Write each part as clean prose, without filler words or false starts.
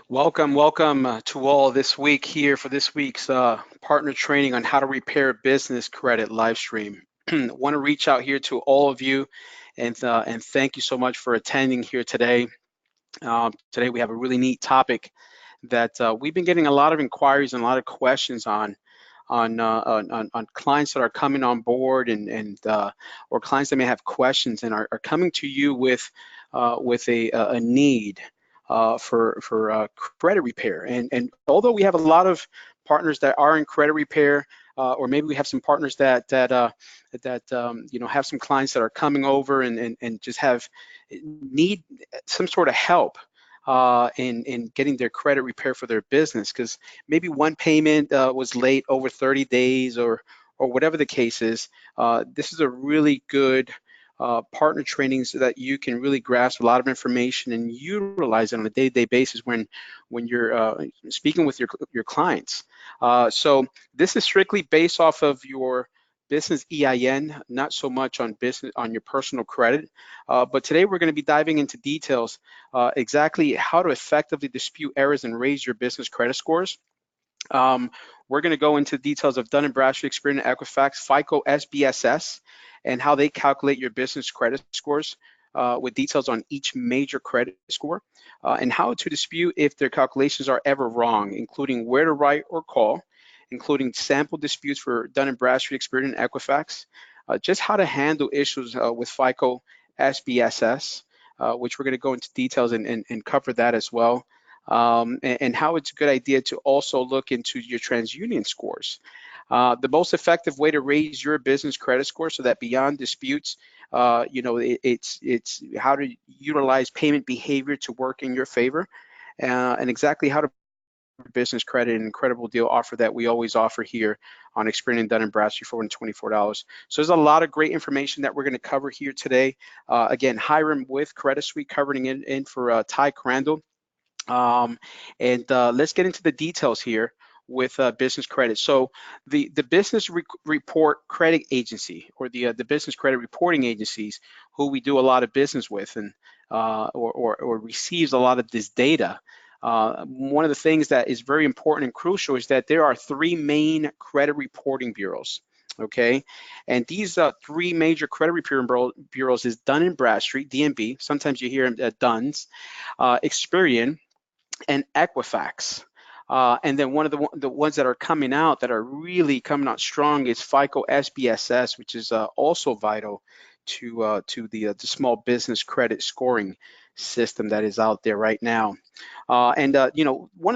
Welcome to all this week here for this week's partner training on how to repair business credit live stream. Want to reach out here to all of you and thank you so much for attending here today. Today we have a really neat topic that we've been getting a lot of inquiries and a lot of questions on clients that are coming on board and or clients that may have questions and are coming to you with a need for credit repair. And although we have a lot of partners that are in credit repair, or maybe we have some partners that have some clients that are coming over and just need some sort of help in getting their credit repair for their business, because maybe one payment was late over 30 days or whatever the case is. This is a really good partner training so that you can really grasp a lot of information and utilize it on a day-to-day basis when you're speaking with your clients. So this is strictly based off of your business EIN, not so much on your personal credit. But today we're going to be diving into details, exactly how to effectively dispute errors and raise your business credit scores. We're going to go into details of Dun & Bradstreet, Experian, and Equifax, FICO SBSS, and how they calculate your business credit scores, with details on each major credit score, and how to dispute if their calculations are ever wrong, including where to write or call, including sample disputes for Dun & Bradstreet, Experian, and Equifax, just how to handle issues with FICO SBSS, which we're going to go into details and cover that as well. And how it's a good idea to also look into your TransUnion scores. The most effective way to raise your business credit score so that beyond disputes, it's how to utilize payment behavior to work in your favor, and exactly how to business credit, an incredible deal offer that we always offer here on Experian and Dun & Bradstreet for $124. So there's a lot of great information that we're going to cover here today. Again, Hiram with Credit Suite covering in for Ty Crandall. Let's get into the details here with business credit. So the business report credit agency, or the business credit reporting agencies who we do a lot of business with and or receives a lot of this data. One of the things that is very important and crucial is that there are three main credit reporting bureaus. Okay, and these three major credit reporting bureaus is Dun & Bradstreet, D&B. Sometimes you hear them at Duns, Experian, and Equifax. And then one of the ones that are coming out that are really coming out strong is FICO SBSS, which is also vital to the small business credit scoring system that is out there right now. One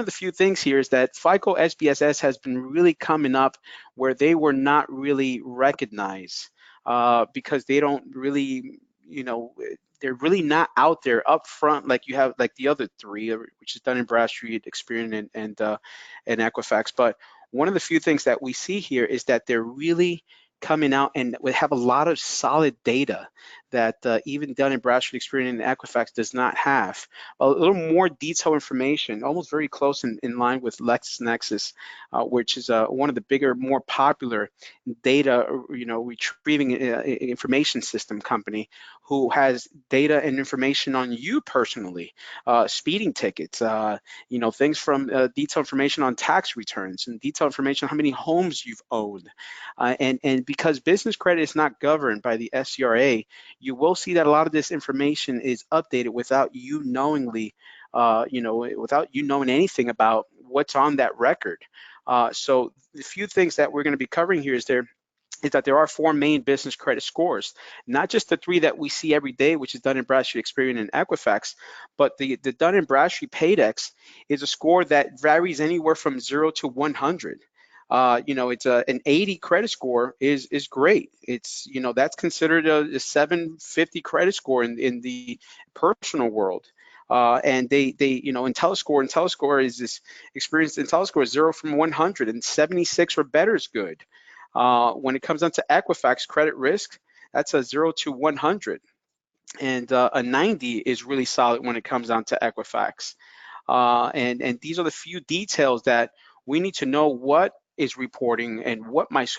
of the few things here is that FICO SBSS has been really coming up where they were not really recognized, because they don't really, they're really not out there up front like you have, like the other three, which is Dun & Bradstreet, Experian, and Equifax. But one of the few things that we see here is that they're really coming out and we have a lot of solid data that even Dun & Bradstreet, Experian, and Equifax does not have. A little more detailed information, almost very close in line with LexisNexis, which is one of the bigger, more popular data, retrieving information system company, who has data and information on you personally, speeding tickets, things from detailed information on tax returns and detailed information on how many homes you've owned, and because business credit is not governed by the SCRA, you will see that a lot of this information is updated without you knowingly, without you knowing anything about what's on that record. So the few things that we're going to be covering here is that there are four main business credit scores, not just the three that we see every day, which is Dun & Bradstreet, Experian, and Equifax, but the Dun & Bradstreet Paydex is a score that varies anywhere from 0 to 100. It's an 80 credit score is great. It's, that's considered a 750 credit score in the personal world. And they IntelliScore is this experience. IntelliScore is 0 from 100, and 76 or better is good. When it comes down to Equifax credit risk, that's a 0 to 100, and a 90 is really solid when it comes down to Equifax. And these are the few details that we need to know what is reporting and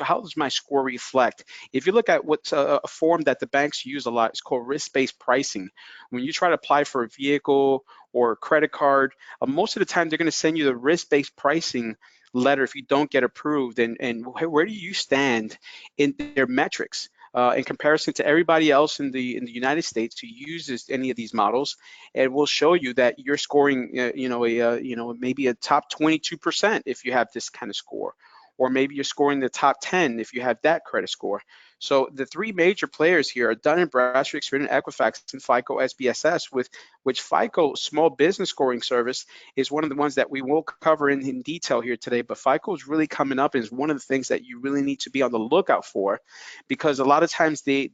how does my score reflect. If you look at what's a form that the banks use a lot, it's called risk-based pricing. When you try to apply for a vehicle or a credit card, most of the time they're going to send you the risk-based pricing letter if you don't get approved, and where do you stand in their metrics in comparison to everybody else in the United States who uses any of these models. It will show you that you're scoring maybe a top 22% if you have this kind of score, or maybe you're scoring the top 10 if you have that credit score. So the three major players here are Dun & Bradstreet, Experian, Equifax, and FICO SBSS, with which FICO Small Business Scoring Service is one of the ones that we will cover in detail here today. But FICO is really coming up as one of the things that you really need to be on the lookout for, because a lot of times the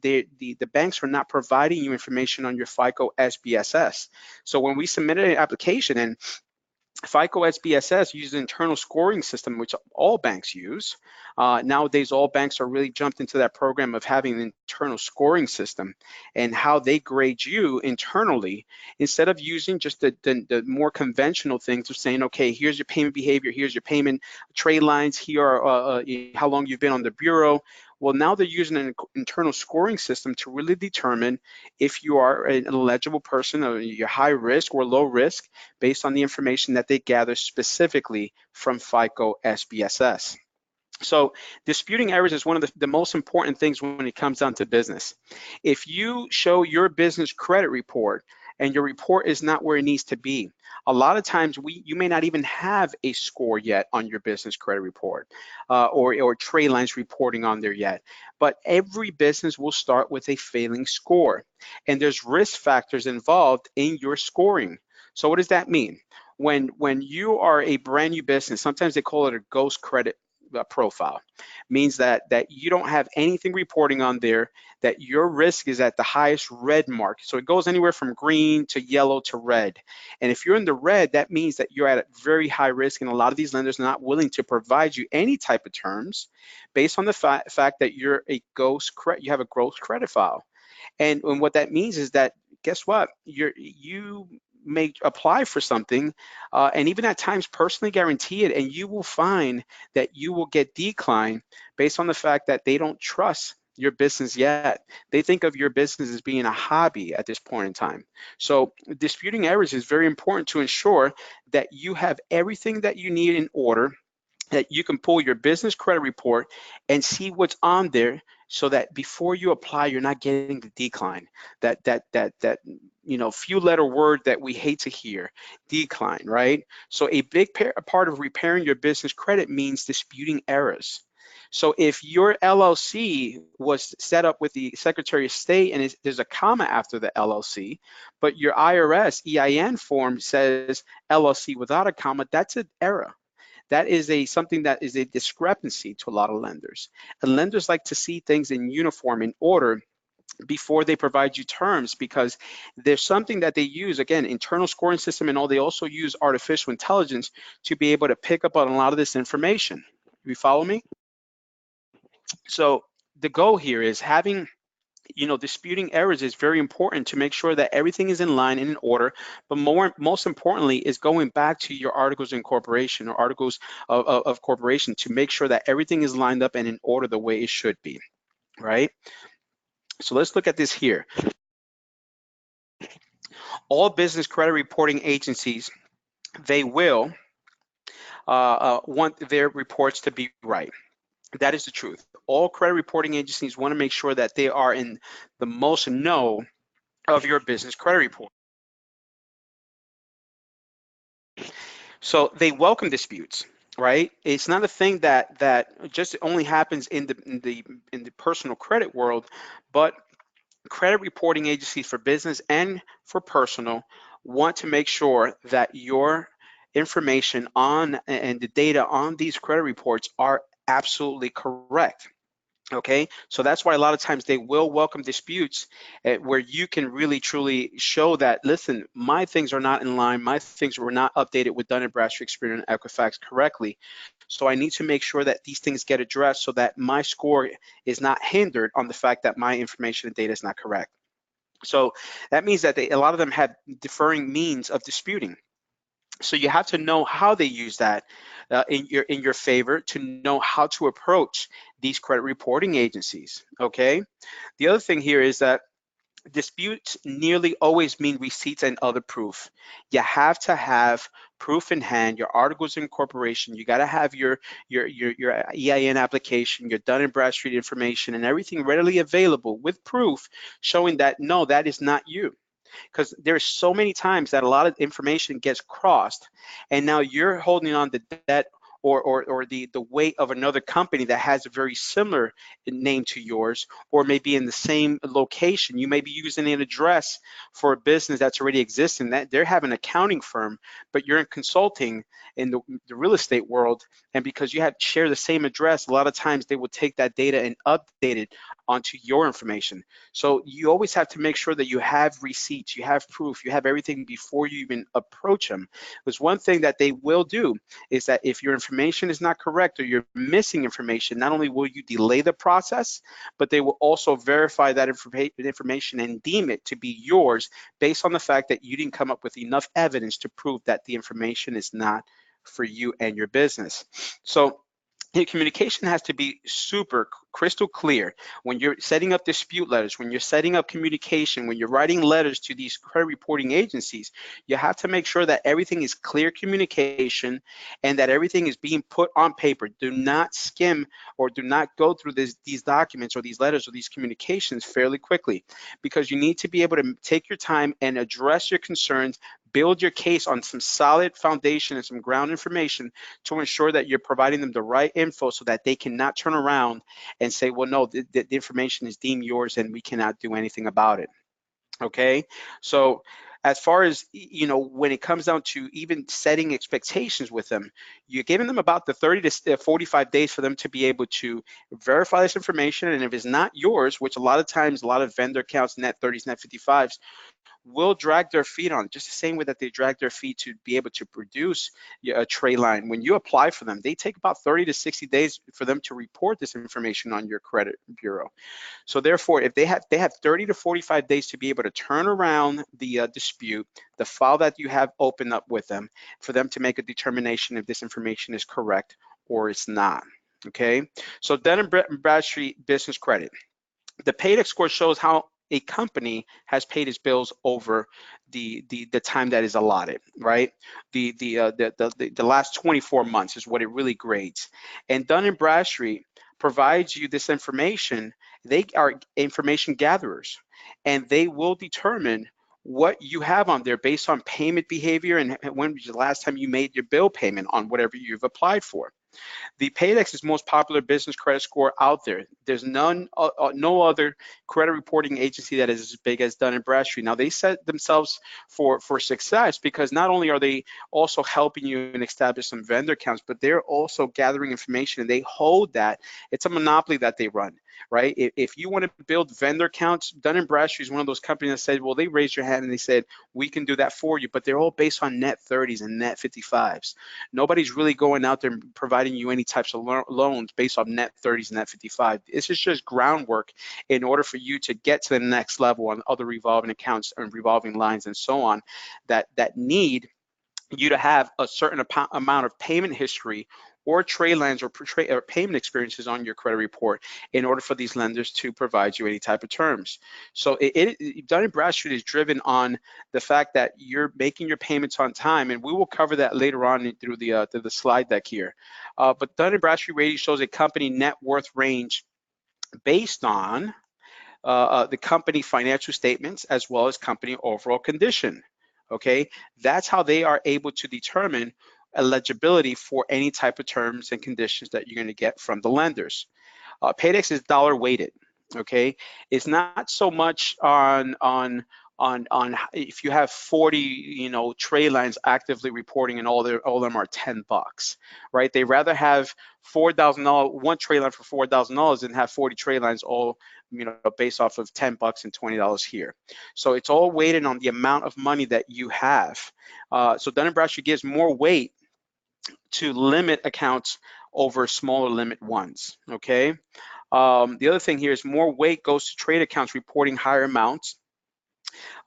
banks are not providing you information on your FICO SBSS. So when we submitted an application, and FICO SBSS uses an internal scoring system, which all banks use. Nowadays, all banks are really jumped into that program of having an internal scoring system and how they grade you internally, instead of using just the more conventional things of saying, okay, here's your payment behavior, here's your payment trade lines, here are how long you've been on the bureau. Well, now they're using an internal scoring system to really determine if you are an eligible person, or you're high risk or low risk, based on the information that they gather specifically from FICO SBSS. So disputing errors is one of the most important things when it comes down to business. If you show your business credit report and your report is not where it needs to be, a lot of times you may not even have a score yet on your business credit report or trade lines reporting on there yet. But every business will start with a failing score, and there's risk factors involved in your scoring. So what does that mean? When you are a brand new business, sometimes they call it a ghost credit profile. Means that you don't have anything reporting on there, that your risk is at the highest red mark. So it goes anywhere from green to yellow to red. And if you're in the red, that means that you're at a very high risk, and a lot of these lenders are not willing to provide you any type of terms based on the fact that you have a ghost credit file. And what that means is that, guess what? You may apply for something and even at times personally guarantee it, and you will find that you will get declined based on the fact that they don't trust your business yet. They think of your business as being a hobby at this point in time. So disputing errors is very important to ensure that you have everything that you need in order, that you can pull your business credit report and see what's on there, so that before you apply, you're not getting the decline. That few letter word that we hate to hear, decline, right? So a big part of repairing your business credit means disputing errors. So if your LLC was set up with the Secretary of State and there's a comma after the LLC, but your IRS EIN form says LLC without a comma, that's an error. That is something that is a discrepancy to a lot of lenders. And lenders like to see things in uniform, in order, before they provide you terms, because there's something that they use, again, internal scoring system, and all. They also use artificial intelligence to be able to pick up on a lot of this information. You follow me? So the goal here is having, disputing errors is very important to make sure that everything is in line and in order, but most importantly is going back to your articles of incorporation or articles of corporation to make sure that everything is lined up and in order the way it should be, right? So let's look at this here. All business credit reporting agencies, they will want their reports to be right. That is the truth. All credit reporting agencies want to make sure that they are in the most know of your business credit report. So they welcome disputes, right? It's not a thing that just only happens in the personal credit world, but credit reporting agencies for business and for personal want to make sure that your information on and the data on these credit reports are absolutely correct. Okay, so that's why a lot of times they will welcome disputes where you can really truly show that, listen, my things are not in line, my things were not updated with Dun & Bradstreet, Experian, and Equifax correctly. So I need to make sure that these things get addressed so that my score is not hindered on the fact that my information and data is not correct. So that means that a lot of them have differing means of disputing. So you have to know how they use that in your favor to know how to approach these credit reporting agencies. Okay. The other thing here is that disputes nearly always mean receipts and other proof. You have to have proof in hand, your articles of incorporation. You got to have your EIN application, your Dun and Bradstreet information, and everything readily available with proof showing that no, that is not you, because there's so many times that a lot of information gets crossed, and now you're holding on to debt or the weight of another company that has a very similar name to yours, or maybe in the same location. You may be using an address for a business that's already existing, that they have an accounting firm, but you're in consulting in the real estate world, and because you have share the same address, a lot of times they will take that data and update it onto your information. So you always have to make sure that you have receipts, you have proof, you have everything before you even approach them. Because one thing that they will do is that if your information is not correct or you're missing information, not only will you delay the process, but they will also verify that information and deem it to be yours based on the fact that you didn't come up with enough evidence to prove that the information is not for you and your business. So your communication has to be super crystal clear when you're setting up dispute letters, when you're setting up communication, when you're writing letters to these credit reporting agencies. You have to make sure that everything is clear communication and that everything is being put on paper. Do not skim or do not go through these documents or these letters or these communications fairly quickly, because you need to be able to take your time and address your concerns, build your case on some solid foundation and some ground information to ensure that you're providing them the right info so that they cannot turn around and say, well, no, the information is deemed yours and we cannot do anything about it. Okay. So as far as, when it comes down to even setting expectations with them, you're giving them about the 30 to 45 days for them to be able to verify this information. And if it's not yours, which a lot of times, a lot of vendor accounts, net 30s, net 55s, will drag their feet on it, just the same way that they drag their feet to be able to produce a tray line. When you apply for them, they take about 30 to 60 days for them to report this information on your credit bureau. So therefore, if they have 30 to 45 days to be able to turn around the dispute, the file that you have opened up with them, for them to make a determination if this information is correct or it's not. Okay, so Dun and Bradstreet business credit. The paydex score shows how a company has paid its bills over the time that is allotted, right? The last 24 months is what it really grades. And Dun and Bradstreet provides you this information. They are information gatherers, and they will determine what you have on there based on payment behavior and when was the last time you made your bill payment on whatever you've applied for. The Paydex is the most popular business credit score out there. There's no other credit reporting agency that is as big as Dun& Bradstreet. Now, they set themselves for success because not only are they also helping you and establish some vendor accounts, but they're also gathering information and they hold that. It's a monopoly that they run, right? If you want to build vendor accounts, Dun& Bradstreet is one of those companies that said, well, they raised your hand and they said, we can do that for you, but they're all based on net 30s and net 55s. Nobody's really going out there and providing you any types of loans based on net 30s and net 55. This is just groundwork in order for you to get to the next level on other revolving accounts and revolving lines and so on that need you to have a certain amount of payment history or trade lines or payment experiences on your credit report in order for these lenders to provide you any type of terms. So Dun & Bradstreet is driven on the fact that you're making your payments on time, and we will cover that later on through the slide deck here. But Dun & Bradstreet rating shows a company net worth range based on the company financial statements as well as company overall condition. Okay, that's how they are able to determine eligibility for any type of terms and conditions that you're going to get from the lenders. Paydex is dollar weighted. Okay, it's not so much on if you have 40 trade lines actively reporting and all of them are $10, right? They rather have $4,000 one trade line for $4,000 than have 40 trade lines all based off of $10 and $20 here. So it's all weighted on the amount of money that you have. So Dun & Bradstreet gives more weight to limit accounts over smaller limit ones. Okay. The other thing here is more weight goes to trade accounts reporting higher amounts.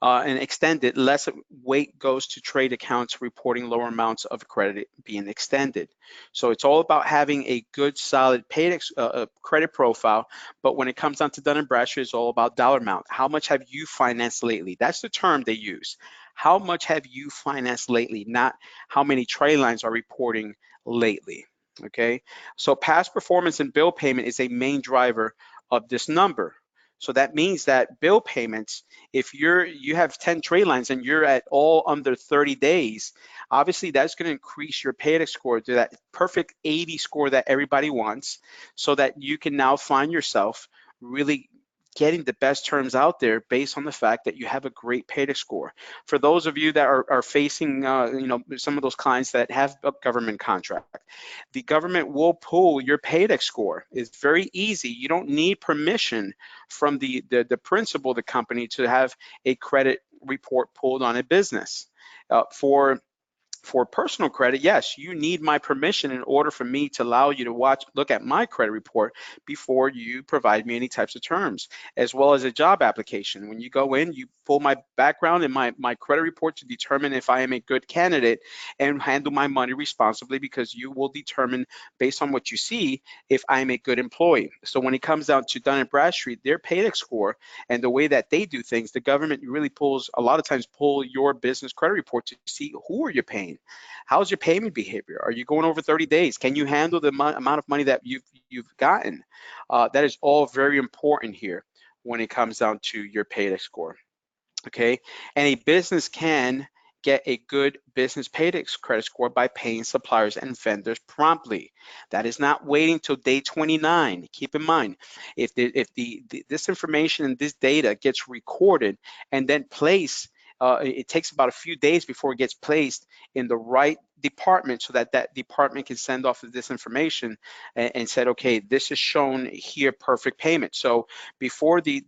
and extended, less weight goes to trade accounts reporting lower amounts of credit being extended. So it's all about having a good, solid credit profile. But when it comes down to Dun & Bradstreet, it's all about dollar amount. How much have you financed lately? That's the term they use. How much have you financed lately, not how many trade lines are reporting lately. Okay, so past performance and bill payment is a main driver of this number. So that means that bill payments, if you have 10 trade lines and you're at all under 30 days, obviously that's going to increase your paydex score to that perfect 80 score that everybody wants, so that you can now find yourself really getting the best terms out there based on the fact that you have a great paydex score. For those of you that are facing, some of those clients that have a government contract, the government will pull your paydex score. It's very easy. You don't need permission from the principal of the company to have a credit report pulled on a business. For personal credit, yes, you need my permission in order for me to allow you to look at my credit report before you provide me any types of terms, as well as a job application. When you go in, you pull my background and my credit report to determine if I am a good candidate and handle my money responsibly, because you will determine based on what you see if I'm a good employee. So when it comes down to Dun & Bradstreet, their paydex score and the way that they do things, the government really a lot of times pull your business credit report to see who are you paying. How's your payment behavior? Are you going over 30 days? Can you handle the amount of money that you've gotten? That is all very important here when it comes down to your paydex score. Okay, and a business can get a good business paydex credit score by paying suppliers and vendors promptly. That is not waiting till day 29. Keep in mind, if this information and this data gets recorded and then placed, it takes about a few days before it gets placed in the right department, so that department can send off this information and said, okay, this is shown here, perfect payment. So before the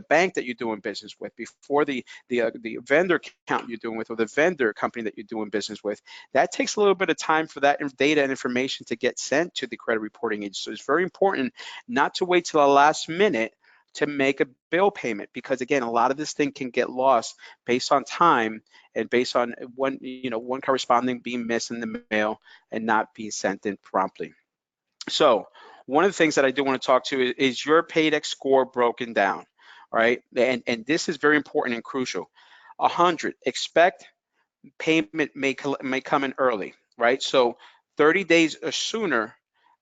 bank that you're doing business with, before the vendor account you're doing with, or the vendor company that you're doing business with, that takes a little bit of time for that data and information to get sent to the credit reporting agency. So it's very important not to wait till the last minute to make a bill payment, because again, a lot of this thing can get lost based on time and based on one corresponding being missed in the mail and not being sent in promptly. So one of the things that I do want to talk to is your paydex score broken down, right? And this is very important and crucial. 100, expect payment may come in early, right? So 30 days or sooner,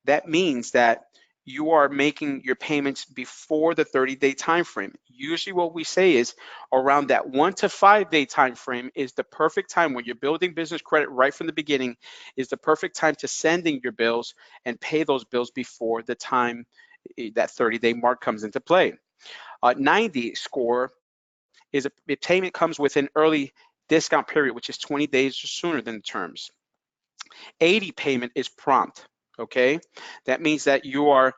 that means that you are making your payments before the 30-day time frame. Usually what we say is around that 1 to 5 day time frame is the perfect time. When you're building business credit right from the beginning, is the perfect time to sending your bills and pay those bills before the time that 30-day mark comes into play. 90 score is a payment comes with an early discount period, which is 20 days or sooner than the terms. 80 payment is prompt. Okay, that means that you are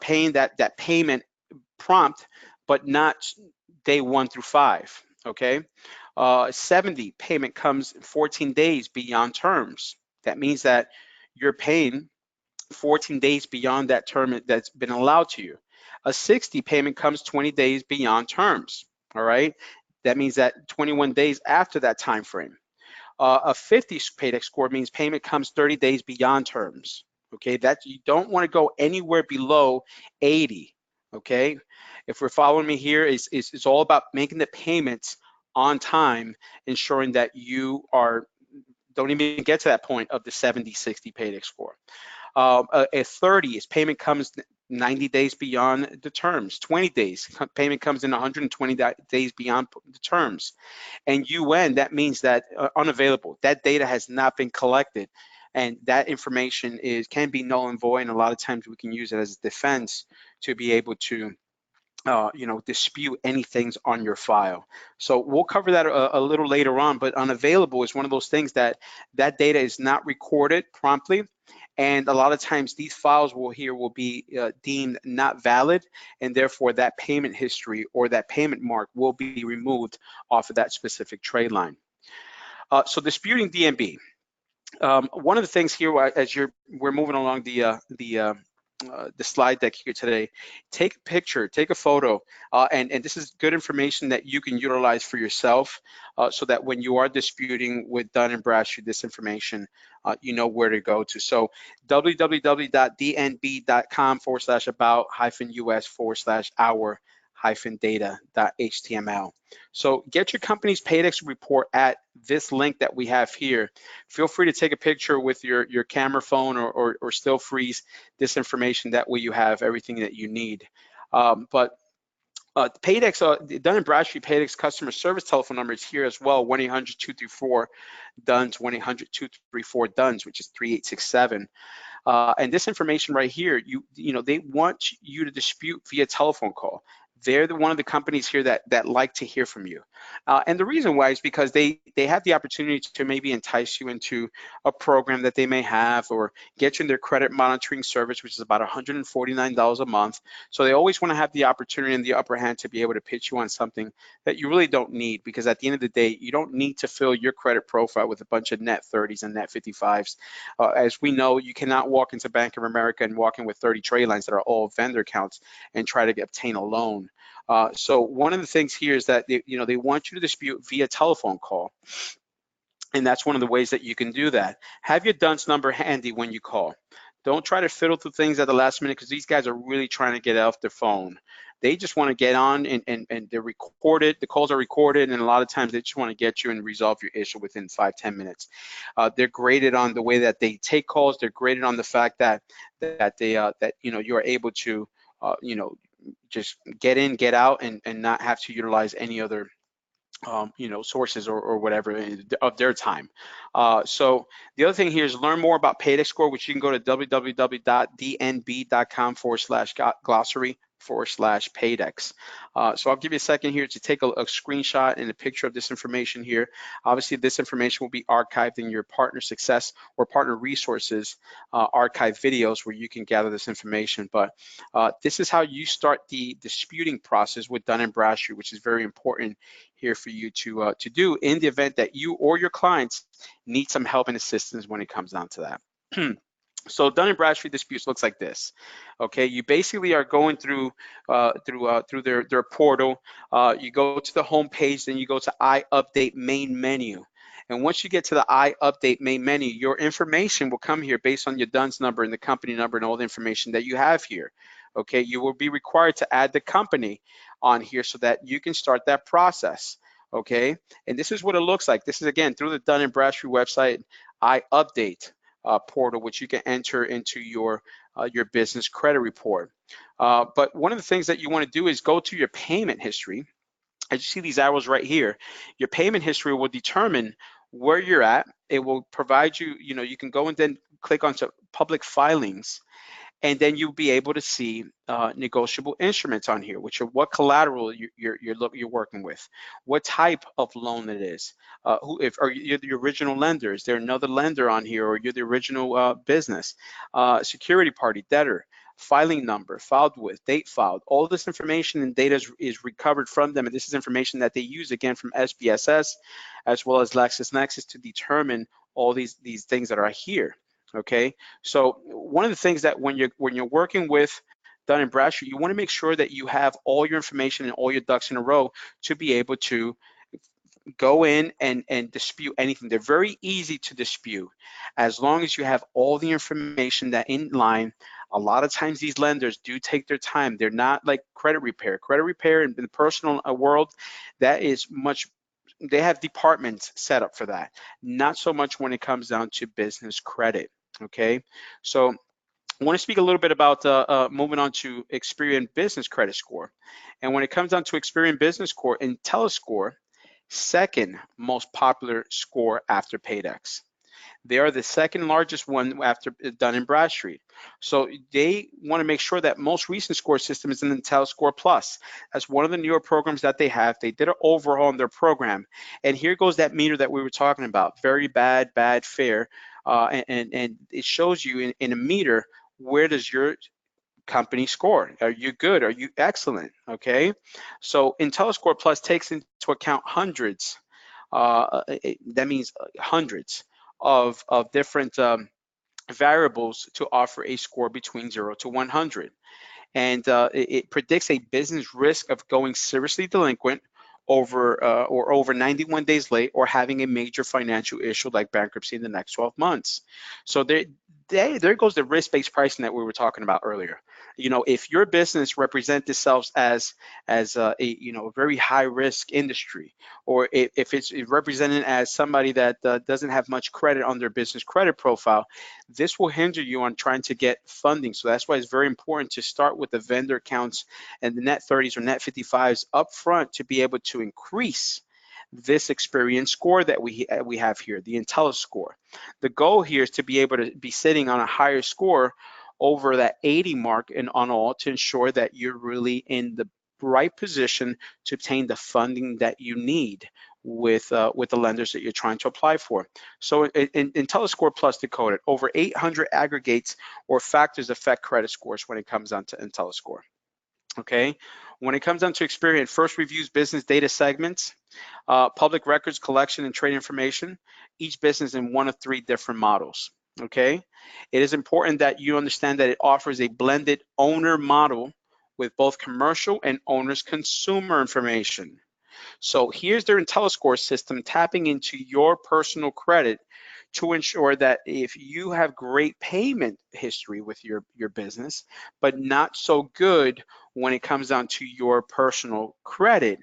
paying that payment prompt, but not day 1 through 5. Okay, 70 payment comes 14 days beyond terms. That means that you're paying 14 days beyond that term that's been allowed to you. A 60 payment comes 20 days beyond terms. All right, that means that 21 days after that time frame. A 50 paydex score means payment comes 30 days beyond terms. Okay, that you don't want to go anywhere below 80. Okay, if we're following me here, it's all about making the payments on time, ensuring that you don't even get to that point of the 70, 60 paydex score. A 30 is payment comes 90 days beyond the terms. 20 days, payment comes in 120 days beyond the terms. And UN, that means that unavailable, that data has not been collected, and that information can be null and void, and a lot of times we can use it as a defense to be able to dispute anything on your file. So we'll cover that a little later on, but unavailable is one of those things that data is not recorded promptly. And a lot of times these files will be deemed not valid, and therefore that payment history or that payment mark will be removed off of that specific trade line. So disputing D&B. One of the things here, as we're moving along the the slide deck here today, take a picture, take a photo, and this is good information that you can utilize for yourself, so that when you are disputing with Dun& Bradstreet this information, you know where to go to. So www.dnb.com/about-us/our-data.html. So get your company's PAYDEX report at this link that we have here. Feel free to take a picture with your camera phone, or still freeze this information. That way you have everything that you need. But PAYDEX, Dun & Bradstreet PAYDEX customer service telephone number is here as well, 1-800-234-DUNS, 1-800-234-DUNS, which is 3867. And this information right here, you know, they want you to dispute via telephone call. They're one of the companies here that like to hear from you. And the reason why is because they have the opportunity to maybe entice you into a program that they may have, or get you in their credit monitoring service, which is about $149 a month. So they always want to have the opportunity and the upper hand to be able to pitch you on something that you really don't need, because at the end of the day, you don't need to fill your credit profile with a bunch of net 30s and net 55s. As we know, you cannot walk into Bank of America and walk in with 30 trade lines that are all vendor accounts and try to obtain a loan. So one of the things here is that they want you to dispute via telephone call, and that's one of the ways that you can do that. Have your DUNS number handy when you call. Don't try to fiddle through things at the last minute, because these guys are really trying to get off their phone. They just want to get on, and they're recorded. The calls are recorded, and a lot of times they just want to get you and resolve your issue within 5-10 minutes. They're graded on the way that they take calls. They're graded on the fact that you are able to just get in, get out, and not have to utilize any other sources or whatever of their time. So the other thing here is learn more about PAYDEX score, which you can go to www.dnb.com/glossary/PAYDEX. So I'll give you a second here to take a screenshot and a picture of this information here. Obviously, this information will be archived in your partner success or partner resources archive videos, where you can gather this information. But this is how you start the disputing process with Dun & Bradstreet, which is very important here for you to do in the event that you or your clients need some help and assistance when it comes down to that. So Dun & Bradstreet disputes looks like this. Okay, you basically are going through their portal. You go to the home page, then you go to I Update main menu. And once you get to the I Update main menu, your information will come here based on your DUNS number and the company number and all the information that you have here. Okay, you will be required to add the company on here so that you can start that process. Okay, and this is what it looks like. This is, again, through the Dun & Bradstreet website, I Update portal, which you can enter into your business credit report. But one of the things that you want to do is go to your payment history. As you see these arrows right here, your payment history will determine where you're at. It will provide you, you can go and then click onto public filings, and then you'll be able to see negotiable instruments on here, which are what collateral you're working with, what type of loan it is, are you the original lender, is there another lender on here, or you're the original business, security party, debtor, filing number, filed with, date filed. All this information and data is recovered from them, and this is information that they use, again, from SBSS as well as LexisNexis to determine all these things that are here. Okay, so one of the things that when you're working with Dun & Bradstreet, you want to make sure that you have all your information and all your ducks in a row to be able to go in and dispute anything. They're very easy to dispute as long as you have all the information that in line. A lot of times these lenders do take their time. They're not like credit repair. Credit repair in the personal world, that is much, they have departments set up for that. Not so much when it comes down to business credit. Okay, so I want to speak a little bit about moving on to Experian Business Credit Score. And when it comes down to Experian Business Score, IntelliScore, second most popular score after PAYDEX. They are the second largest one after Dun & Bradstreet. So they want to make sure that most recent score system is an IntelliScore Plus. That's one of the newer programs that they have. They did an overhaul on their program. And here goes that meter that we were talking about, very bad, bad, fair. And it shows you in a meter, where does your company score? Are you good? Are you excellent? Okay. So IntelliScore Plus takes into account hundreds. That means hundreds of different variables to offer a score between 0 to 100. And it predicts a business risk of going seriously delinquent over 91 days late, or having a major financial issue like bankruptcy in the next 12 months. So there goes the risk-based pricing that we were talking about earlier. If your business represents itself as a very high risk industry, or if it's represented as somebody that doesn't have much credit on their business credit profile, this will hinder you on trying to get funding. So that's why it's very important to start with the vendor accounts and the net 30s or net 55s up front to be able to increase this Experian score that we have here, the Intellis score. The goal here is to be able to be sitting on a higher score over that 80 mark and on all, to ensure that you're really in the right position to obtain the funding that you need with the lenders that you're trying to apply for. So in IntelliScore Plus Decoded, over 800 aggregates or factors affect credit scores when it comes down to IntelliScore. Okay, when it comes down to Experian, first reviews business data segments, public records collection and trade information, each business in one of 3 different models. Okay, it is important that you understand that it offers a blended owner model with both commercial and owner's consumer information. So here's their IntelliScore system tapping into your personal credit to ensure that if you have great payment history with your business, but not so good when it comes down to your personal credit,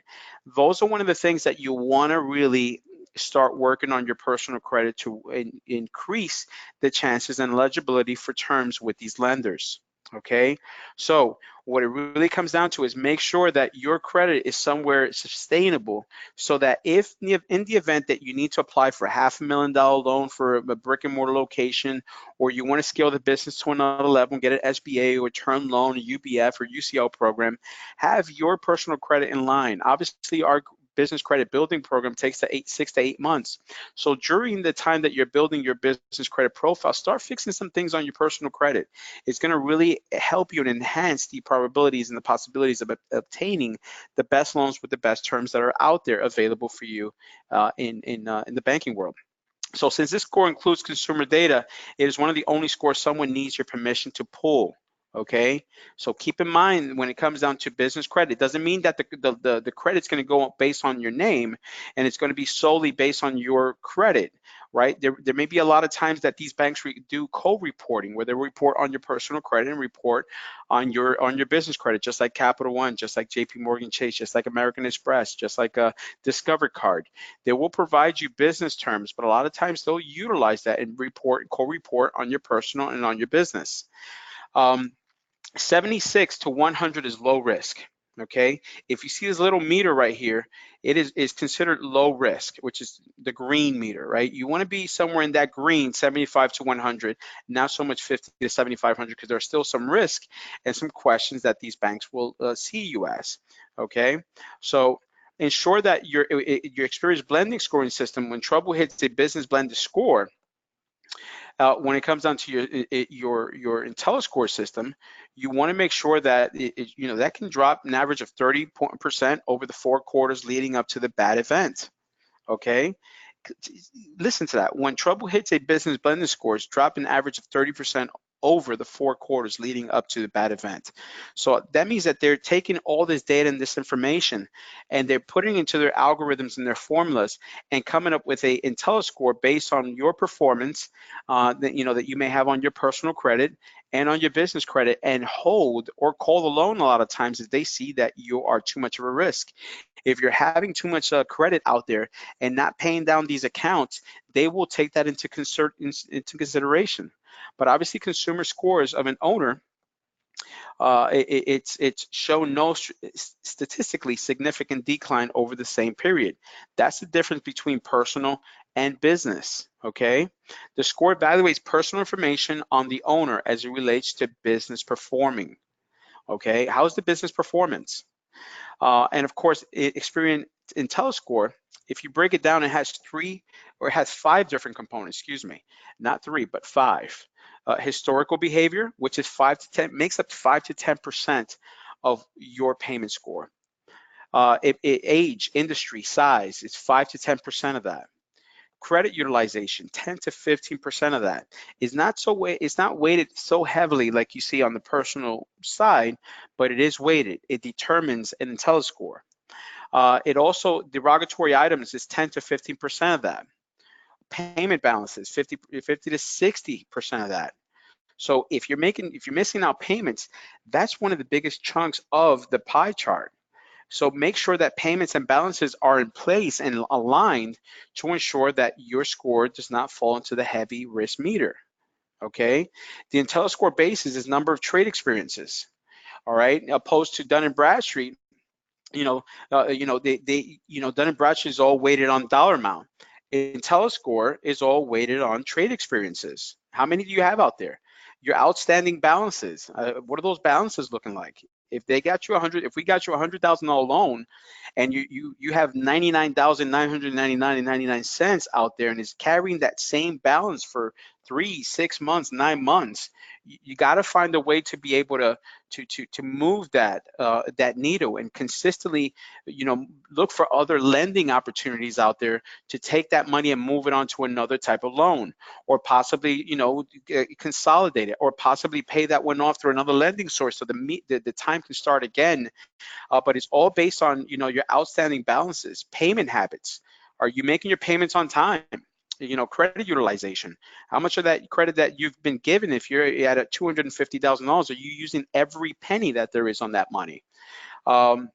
those are one of the things that you want to really start working on your personal credit to increase the chances and eligibility for terms with these lenders. Okay, so what it really comes down to is make sure that your credit is somewhere sustainable, so that if in the event that you need to apply for a $500,000 loan for a brick and mortar location, or you want to scale the business to another level and get an SBA or a term loan, a UBF or UCL program, have your personal credit in line. Obviously, our business credit building program takes 6 to 8 months. So during the time that you're building your business credit profile, start fixing some things on your personal credit. It's going to really help you and enhance the probabilities and the possibilities of obtaining the best loans with the best terms that are out there available for you in the banking world. So since this score includes consumer data, it is one of the only scores someone needs your permission to pull. Okay, so keep in mind when it comes down to business credit, it doesn't mean that the credit's going to go up based on your name, and it's going to be solely based on your credit, right? There may be a lot of times that these banks do co-reporting, where they report on your personal credit and report on your business credit, just like Capital One, just like JP Morgan Chase, just like American Express, just like a Discover Card. They will provide you business terms, but a lot of times they'll utilize that and co-report on your personal and on your business. 76 to 100 is low risk. Okay, if you see this little meter right here, it is considered low risk, which is the green meter, right? You want to be somewhere in that green, 75 to 100, not so much 50 to 7,500, because there's still some risk and some questions that these banks will see you as. Okay, so ensure that your Experian blending scoring system, when trouble hits a business blended score, when it comes down to your IntelliScore system, you want to make sure that that can drop an average of 30% over the 4 quarters leading up to the bad event. Okay, listen to that. When trouble hits a business blending scores, drop an average of 30% over the 4 quarters leading up to the bad event. So that means that they're taking all this data and this information, and they're putting it into their algorithms and their formulas and coming up with a IntelliScore based on your performance that you may have on your personal credit and on your business credit, and hold or call the loan a lot of times if they see that you are too much of a risk. If you're having too much credit out there and not paying down these accounts, they will take that into consideration. But obviously, consumer scores of an owner, it's shown no statistically significant decline over the same period. That's the difference between personal and business. Okay, the score evaluates personal information on the owner as it relates to business performing. Okay, how's the business performance? And of course, Experian IntelliScore, if you break it down, it has 5 different components, excuse me, not 3, but 5. Historical behavior, which is 5 to 10, makes up 5 to 10% of your payment score. Age, industry, size, it's 5 to 10% of that. Credit utilization, 10 to 15% of that is not so it's not weighted so heavily like you see on the personal side, but it is weighted. It determines an IntelliScore. It also, derogatory items is 10 to 15% of that. Payment balances, 50 to 60% of that. So if you're missing out payments, that's one of the biggest chunks of the pie chart. So make sure that payments and balances are in place and aligned to ensure that your score does not fall into the heavy risk meter. Okay, the IntelliScore basis is number of trade experiences. All right, opposed to Dun and Bradstreet, Dun and Bradstreet is all weighted on dollar amount. IntelliScore is all weighted on trade experiences. How many do you have out there? Your outstanding balances. What are those balances looking like? If they got you if we got you $100,000 loan, and you have 99,999.99 out there, and is carrying that same balance for 3, 6 months, 9 months, you got to find a way to be able to move that needle and consistently, look for other lending opportunities out there to take that money and move it on to another type of loan, or possibly, consolidate it, or possibly pay that one off through another lending source so the time can start again. But it's all based on, your outstanding balances. Payment habits. Are you making your payments on time? Credit utilization. How much of that credit that you've been given, if you're at a $250,000, are you using every penny that there is on that money? And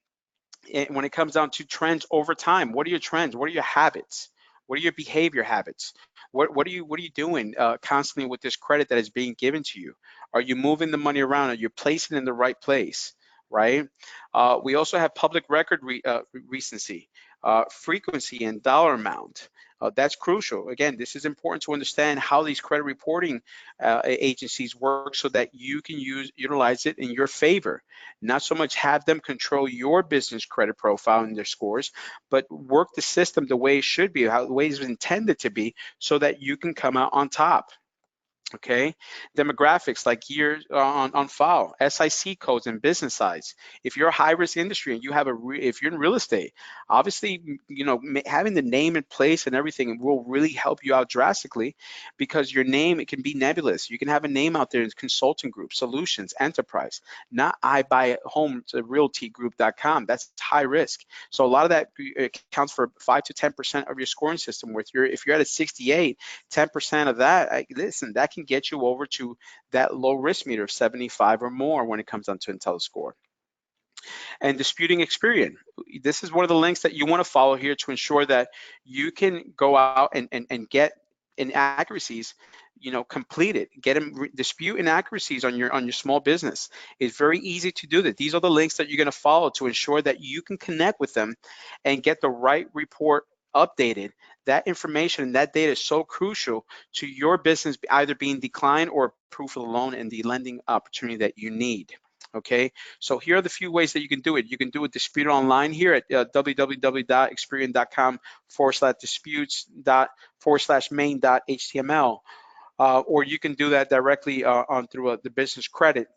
when it comes down to trends over time, what are your trends? What are your habits? What are your behavior habits? What are you doing constantly with this credit that is being given to you? Are you moving the money around? Are you placing it in the right place? Right? We also have public record recency, frequency, and dollar amount. That's crucial. Again, this is important to understand how these credit reporting agencies work so that you can utilize it in your favor. Not so much have them control your business credit profile and their scores, but work the system the way it should be, the way it's intended to be, so that you can come out on top. Okay, demographics like years on file, SIC codes, and business size. If you're a high risk industry and you have if you're in real estate, obviously, having the name in place and everything will really help you out drastically, because your name, it can be nebulous. You can have a name out there in consulting group, solutions, enterprise, not I buy a home to realtygroup.com. That's high risk. So a lot of that accounts for 5 to 10% of your scoring system. If you're at a 68, 10% of that, listen, that can get you over to that low risk meter of 75 or more when it comes down to IntelliScore. And disputing Experian. This is one of the links that you want to follow here to ensure that you can go out and get inaccuracies, completed. Get them, dispute inaccuracies on your small business. It's very easy to do that. These are the links that you're going to follow to ensure that you can connect with them and get the right report updated. That information and that data is so crucial to your business either being declined or approved for the loan and the lending opportunity that you need. Okay, so here are the few ways that you can do it. You can do a dispute online here at www.experian.com/disputes./main.html, or you can do that directly on through the business credit,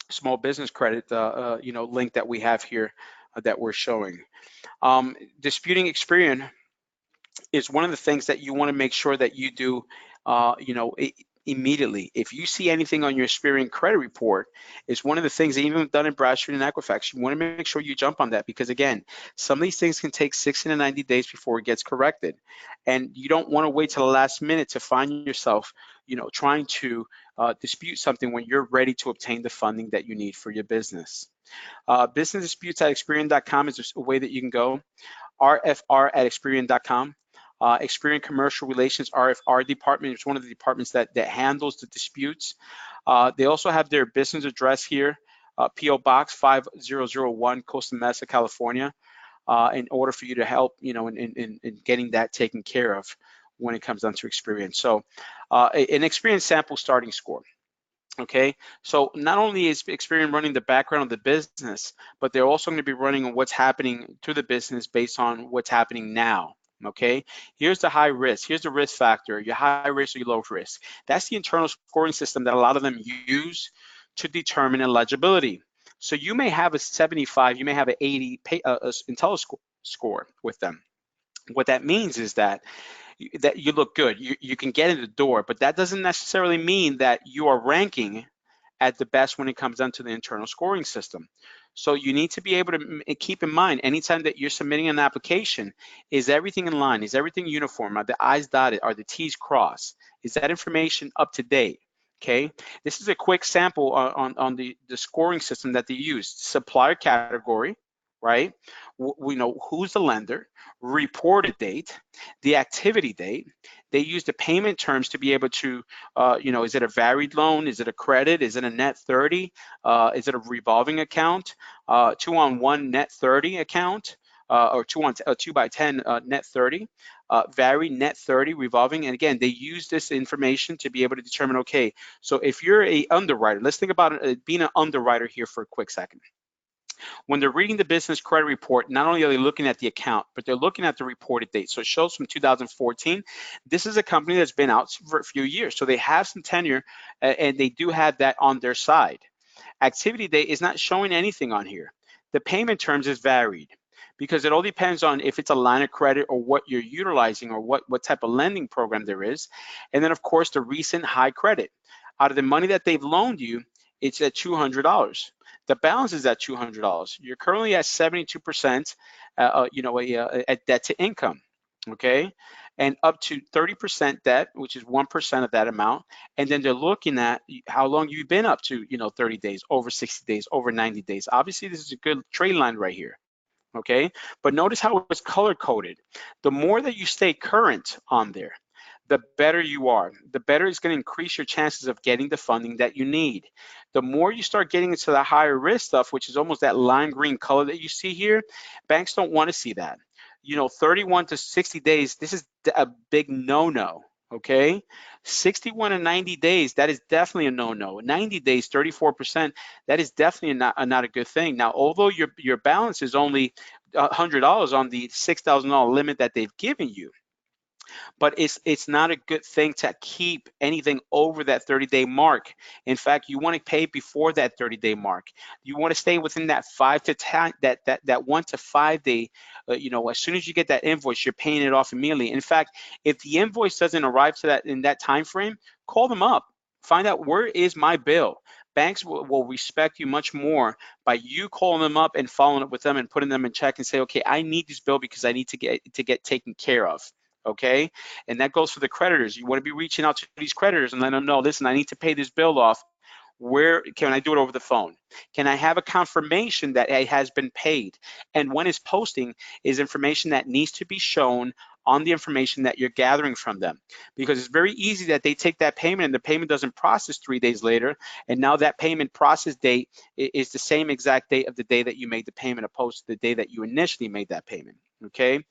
small business credit, link that we have here that we're showing. Disputing Experian is one of the things that you want to make sure that you do, immediately. If you see anything on your Experian credit report, it's one of the things that even done in Bradstreet and Equifax, you want to make sure you jump on that, because again, some of these things can take 60 to 90 days before it gets corrected. And you don't want to wait till the last minute to find yourself, trying to dispute something when you're ready to obtain the funding that you need for your business. Business disputes at Experian.com is a way that you can go. RFR at Experian.com. Experian Commercial Relations RFR department is one of the departments that handles the disputes. They also have their business address here, P.O. Box 5001, Costa Mesa, California, in order for you to help, in getting that taken care of when it comes down to Experian. So an Experian sample starting score. Okay, so not only is Experian running the background of the business, but they're also going to be running on what's happening to the business based on what's happening now. Okay, here's the high risk, here's the risk factor, your high risk or your low risk. That's the internal scoring system that a lot of them use to determine eligibility. So you may have a 75, you may have an 80 IntelliScore with them. What that means is that you look good, you can get in the door, but that doesn't necessarily mean that you are ranking at the best when it comes down to the internal scoring system. So you need to be able to keep in mind anytime that you're submitting an application, is everything in line? Is everything uniform? Are the I's dotted? Are the T's crossed? Is that information up to date? Okay, this is a quick sample on the scoring system that they use. Supplier category, right? We know who's the lender, reported date, the activity date. They use the payment terms to be able to, is it a varied loan? Is it a credit? Is it a net 30? Is it a revolving account? 2-on-1 net 30 account? Or 2-by-10 net 30, varied net 30 revolving. And again, they use this information to be able to determine, okay, so if you're a underwriter, let's think about being an underwriter here for a quick second. When they're reading the business credit report, not only are they looking at the account, but they're looking at the reported date. So it shows from 2014. This is a company that's been out for a few years. So they have some tenure, and they do have that on their side. Activity date is not showing anything on here. The payment terms is varied because it all depends on if it's a line of credit or what you're utilizing or what type of lending program there is. And then, of course, the recent high credit. Out of the money that they've loaned you, it's at $200. The balance is at $200. You're currently at 72%, at debt to income, okay? And up to 30% debt, which is 1% of that amount. And then they're looking at how long you've been up to, 30 days, over 60 days, over 90 days. Obviously, this is a good trade line right here, okay? But notice how it's color coded. The more that you stay current on there, the better you are. The better it's going to increase your chances of getting the funding that you need. The more you start getting into the higher risk stuff, which is almost that lime green color that you see here, banks don't want to see that. 31 to 60 days, this is a big no-no, okay? 61 and 90 days, that is definitely a no-no. 90 days, 34%, that is definitely not a good thing. Now, although your balance is only $100 on the $6,000 limit that they've given you, but it's not a good thing to keep anything over that 30-day mark. In fact, you want to pay before that 30-day mark. You want to stay within that 5 to 10, that 1 to 5 day. As soon as you get that invoice, you're paying it off immediately. In fact, if the invoice doesn't arrive to that in that time frame, call them up. Find out, where is my bill? Banks will respect you much more by you calling them up and following up with them and putting them in check and say, okay, I need this bill because I need to get taken care of. Okay, and that goes for the creditors. You want to be reaching out to these creditors and letting them know, listen, I need to pay this bill off. Where can I do it over the phone? Can I have a confirmation that it has been paid? And when it's posting is information that needs to be shown on the information that you're gathering from them, because it's very easy that they take that payment and the payment doesn't process 3 days later, and now that payment process date is the same exact date of the day that you made the payment opposed to the day that you initially made that payment. Okay,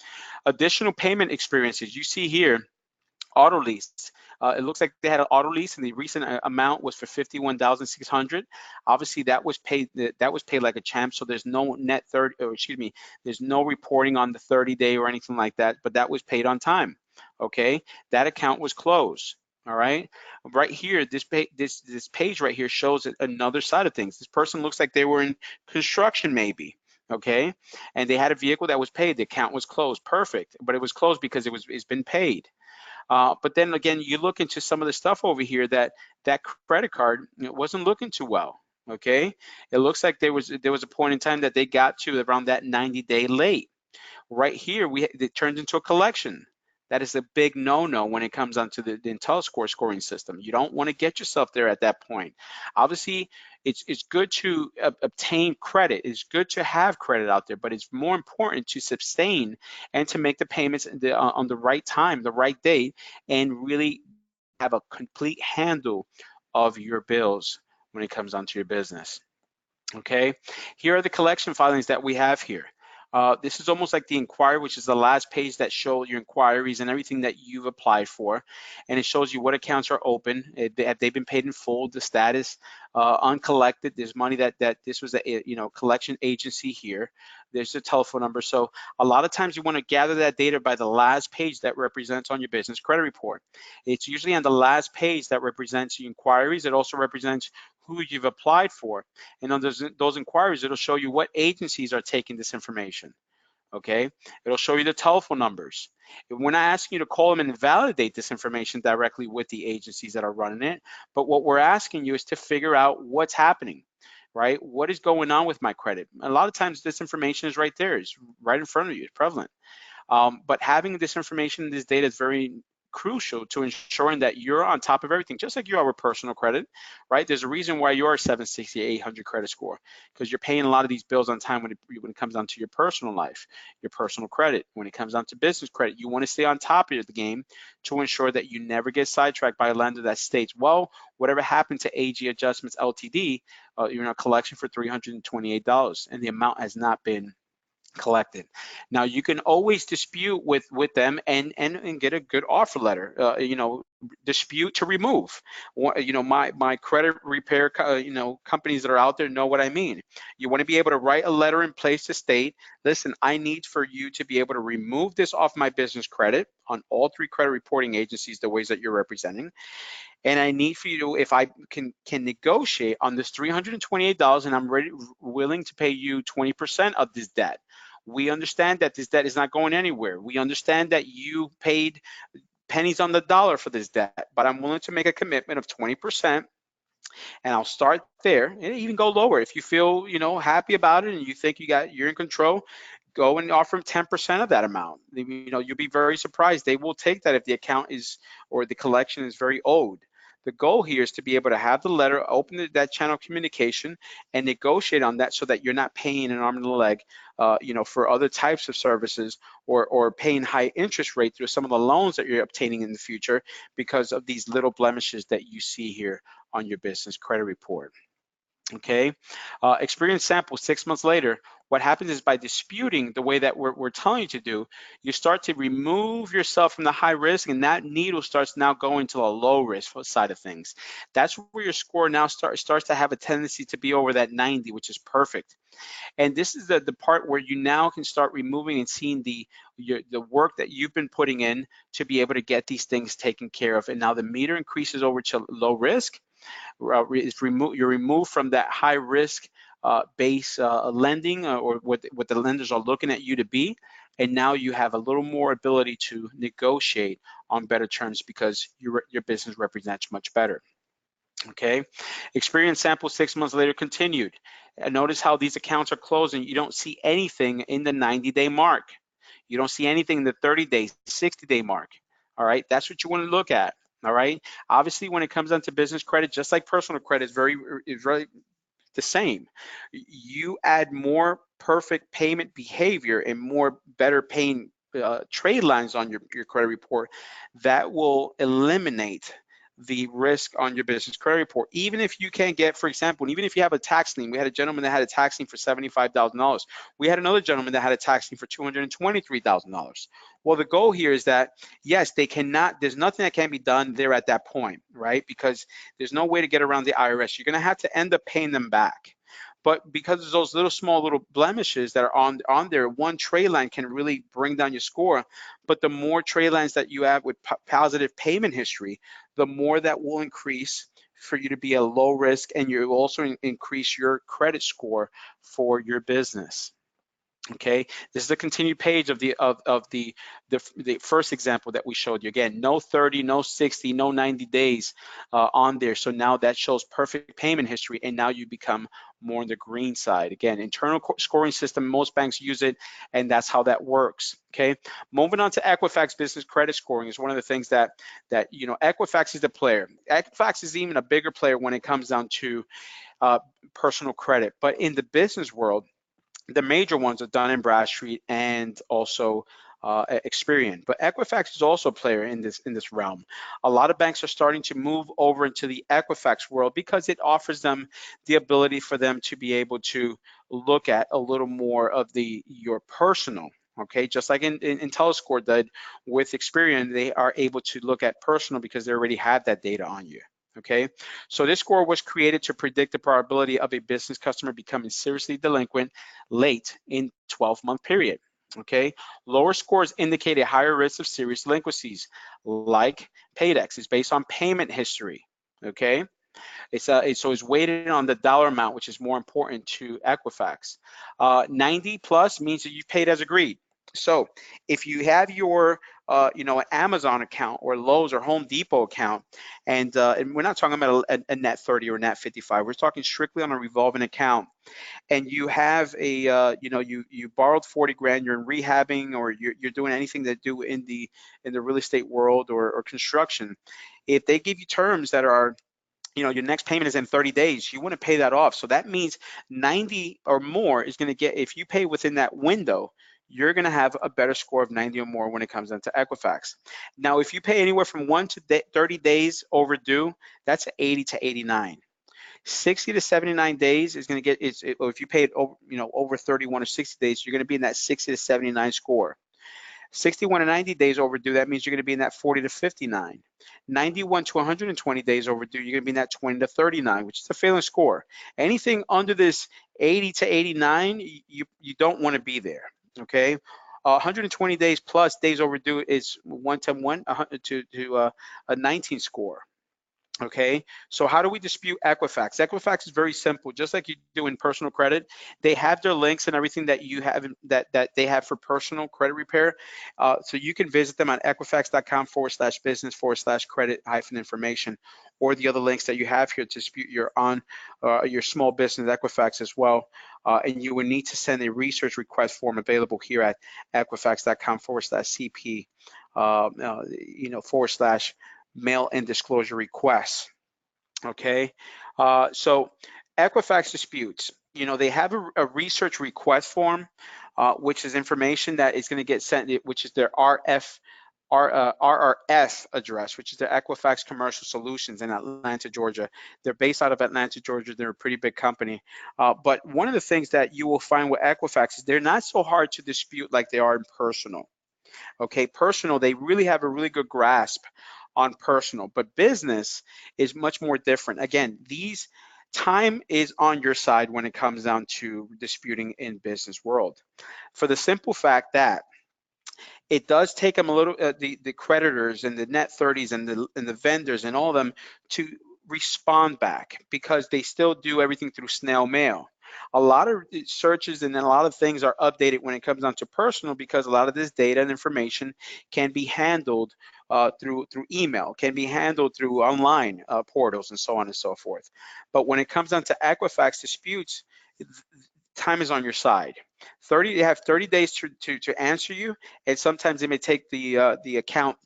additional payment experiences you see here. Auto lease. It looks like they had an auto lease, and the recent amount was for $51,600. Obviously, that was paid. That was paid like a champ. So there's no net 30, or excuse me, there's no reporting on the 30-day or anything like that. But that was paid on time. Okay, that account was closed. All right, right here, this page right here shows another side of things. This person looks like they were in construction, maybe. Okay, and they had a vehicle that was paid. The account was closed. Perfect, but it was closed because it's been paid. But then again, you look into some of the stuff over here that credit card wasn't looking too well. Okay, it looks like there was a point in time that they got to around that 90-day late. Right here, it turns into a collection. That is a big no-no when it comes onto the IntelliScore scoring system. You don't want to get yourself there at that point. Obviously, it's good to obtain credit. It's good to have credit out there, but it's more important to sustain and to make the payments on the right time, the right date, and really have a complete handle of your bills when it comes onto your business. Okay, here are the collection filings that we have here. This is almost like the inquiry, which is the last page that shows your inquiries and everything that you've applied for. And it shows you what accounts are open, have they been paid in full, the status, uncollected. There's money that this was a collection agency here. There's a telephone number. So a lot of times you want to gather that data by the last page that represents on your business credit report. It's usually on the last page that represents your inquiries. It also represents who you've applied for. And on those inquiries, it'll show you what agencies are taking this information. okay? It'll show you the telephone numbers. We're not asking you to call them and validate this information directly with the agencies that are running it, but what we're asking you is to figure out what's happening, right? What is going on with my credit? A lot of times this information is right there, it's right in front of you, it's prevalent. But having this information, this data is very crucial to ensuring that you're on top of everything, just like you are with personal credit, right? There's a reason why you're a 760, 800 credit score, because you're paying a lot of these bills on time when it comes down to your personal life, your personal credit. When it comes down to business credit, you want to stay on top of the game to ensure that you never get sidetracked by a lender that states, well, whatever happened to AG Adjustments LTD, you're in a collection for $328, and the amount has not been collected. Now you can always dispute with them and get a good offer letter. Dispute to remove. My credit repair companies that are out there know what I mean. You want to be able to write a letter in place to state, listen, I need for you to be able to remove this off my business credit on all three credit reporting agencies, the ways that you're representing. And I need for you to, if I can negotiate on this $328, and I'm willing to pay you 20% of this debt. We understand that this debt is not going anywhere. We understand that you paid pennies on the dollar for this debt, but I'm willing to make a commitment of 20%, and I'll start there and even go lower. If you feel, happy about it and you think you're in control, go and offer them 10% of that amount. You'll be very surprised. They will take that if the account is, or the collection is very owed. The goal here is to be able to have the letter, open that channel of communication, and negotiate on that so that you're not paying an arm and a leg, for other types of services, or paying high interest rate through some of the loans that you're obtaining in the future because of these little blemishes that you see here on your business credit report. Okay, Experian sample 6 months later. What happens is, by disputing the way that we're telling you to do, you start to remove yourself from the high risk, and that needle starts now going to a low risk side of things. That's where your score now starts to have a tendency to be over that 90, which is perfect. And this is the part where you now can start removing and seeing the work that you've been putting in to be able to get these things taken care of. And now the meter increases over to low risk. You're removed from that high risk base lending, or what the lenders are looking at you to be, and now you have a little more ability to negotiate on better terms because your business represents much better. Okay, Experian sample 6 months later continued. And notice how these accounts are closing. You don't see anything in the 90-day mark. You don't see anything in the 30-day, 60-day mark. All right, that's what you want to look at. All right, obviously when it comes down to business credit, just like personal credit, is very the same. You add more perfect payment behavior and more better paying trade lines on your credit report, that will eliminate the risk on your business credit report. Even if you can't get, for example, even if you have a tax lien, we had a gentleman that had a tax lien for $75,000. We had another gentleman that had a tax lien for $223,000. Well, the goal here is that, yes, there's nothing that can be done there at that point, right? Because there's no way to get around the IRS. You're going to have to end up paying them back. But because of those little blemishes that are on there, one trade line can really bring down your score. But the more trade lines that you have with positive payment history, the more that will increase for you to be a low risk, and you also increase your credit score for your business. Okay, this is a continued page of the first example that we showed you. Again, no 30, no 60, no 90 days on there. So now that shows perfect payment history, and now you become more on the green side. Again, internal scoring system, most banks use it, and that's how that works. Okay, moving on to Equifax business credit scoring is one of the things that Equifax is the player. Equifax is even a bigger player when it comes down to personal credit, but in the business world, the major ones are Dun & Bradstreet and also Experian. But Equifax is also a player in this realm. A lot of banks are starting to move over into the Equifax world because it offers them the ability for them to be able to look at a little more of your personal. Okay, just like in IntelliScore did with Experian, they are able to look at personal because they already have that data on you. Okay, so this score was created to predict the probability of a business customer becoming seriously delinquent late in 12-month period. Okay, lower scores indicate a higher risk of serious delinquencies, like paydex is based on payment history. Okay, So it's weighted on the dollar amount, which is more important to Equifax. 90 plus means that you paid as agreed. So if you have your an Amazon account or Lowe's or Home Depot account, and we're not talking about a net 30 or net 55, we're talking strictly on a revolving account, and you have you borrowed 40 grand, you're in rehabbing, or you're doing anything to do in the real estate world or construction. If they give you terms that are, your next payment is in 30 days, you want to pay that off. So that means 90 or more is going to get, if you pay within that window, you're going to have a better score of 90 or more when it comes down to Equifax. Now, if you pay anywhere from 1 to 30 days overdue, that's 80 to 89. 60 to 79 days is going to get, or if you pay it over 31 or 60 days, you're going to be in that 60 to 79 score. 61 to 90 days overdue, that means you're going to be in that 40 to 59. 91 to 120 days overdue, you're going to be in that 20 to 39, which is a failing score. Anything under this 80 to 89, you don't want to be there, okay? 120 days plus days overdue is 1 to 1 to a 19 score. Okay, so how do we dispute Equifax? Equifax is very simple, just like you do in personal credit. They have their links and everything that you have that they have for personal credit repair. So you can visit them at equifax.com/business/credit-information, or the other links that you have here to dispute your small business Equifax as well. And you would need to send a research request form available here at equifax.com/CP, /mail and disclosure requests. Okay, so Equifax disputes, they have a research request form, which is information that is going to get sent, which is their RRS address, which is the Equifax Commercial Solutions in Atlanta, Georgia. They're based out of Atlanta, Georgia. They're a pretty big company. But one of the things that you will find with Equifax is they're not so hard to dispute like they are in personal. Okay, personal, they really have a really good grasp on personal, but business is much more different. Again, time is on your side when it comes down to disputing in business world, for the simple fact that it does take them a little, the creditors and the net 30s and the vendors and all of them to respond back, because they still do everything through snail mail. A lot of searches and then a lot of things are updated when it comes down to personal, because a lot of this data and information can be handled through email, can be handled through online portals and so on and so forth. But when it comes down to Equifax disputes, time is on your side. They have 30 days to answer you, and sometimes it may take the account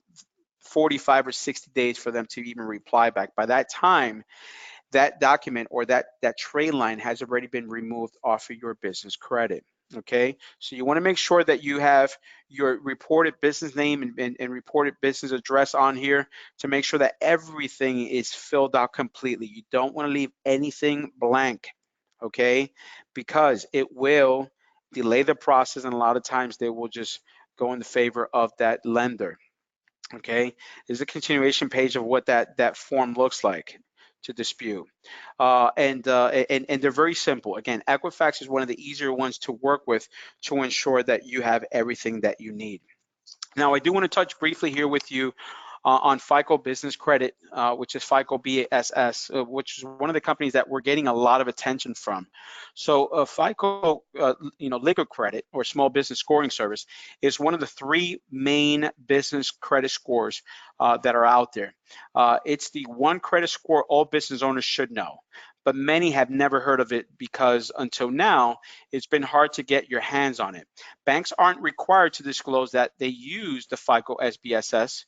45 or 60 days for them to even reply back. By that time, that document or that trade line has already been removed off of your business credit. Okay, so you want to make sure that you have your reported business name and reported business address on here to make sure that everything is filled out completely. You don't want to leave anything blank, okay, because it will delay the process, and a lot of times they will just go in the favor of that lender. Okay, this is a continuation page of what that form looks like to dispute, and they're very simple. Again, Equifax is one of the easier ones to work with to ensure that you have everything that you need. Now, I do want to touch briefly here with you on FICO Business Credit, which is FICO SBSS, which is one of the companies that we're getting a lot of attention from. So FICO, liquid credit or small business scoring service is one of the 3 main business credit scores that are out there. It's the one credit score all business owners should know, but many have never heard of it because until now, it's been hard to get your hands on it. Banks aren't required to disclose that they use the FICO SBSS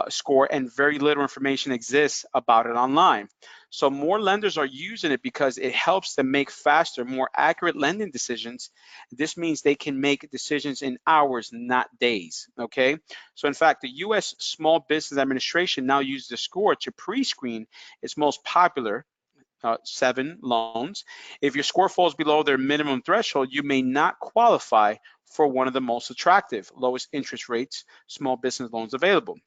score, and very little information exists about it online. So more lenders are using it because it helps them make faster, more accurate lending decisions. This means they can make decisions in hours, not days, okay? So in fact, the US Small Business Administration now uses the score to pre-screen its most popular 7 loans. If your score falls below their minimum threshold, you may not qualify for one of the most attractive, lowest interest rates small business loans available.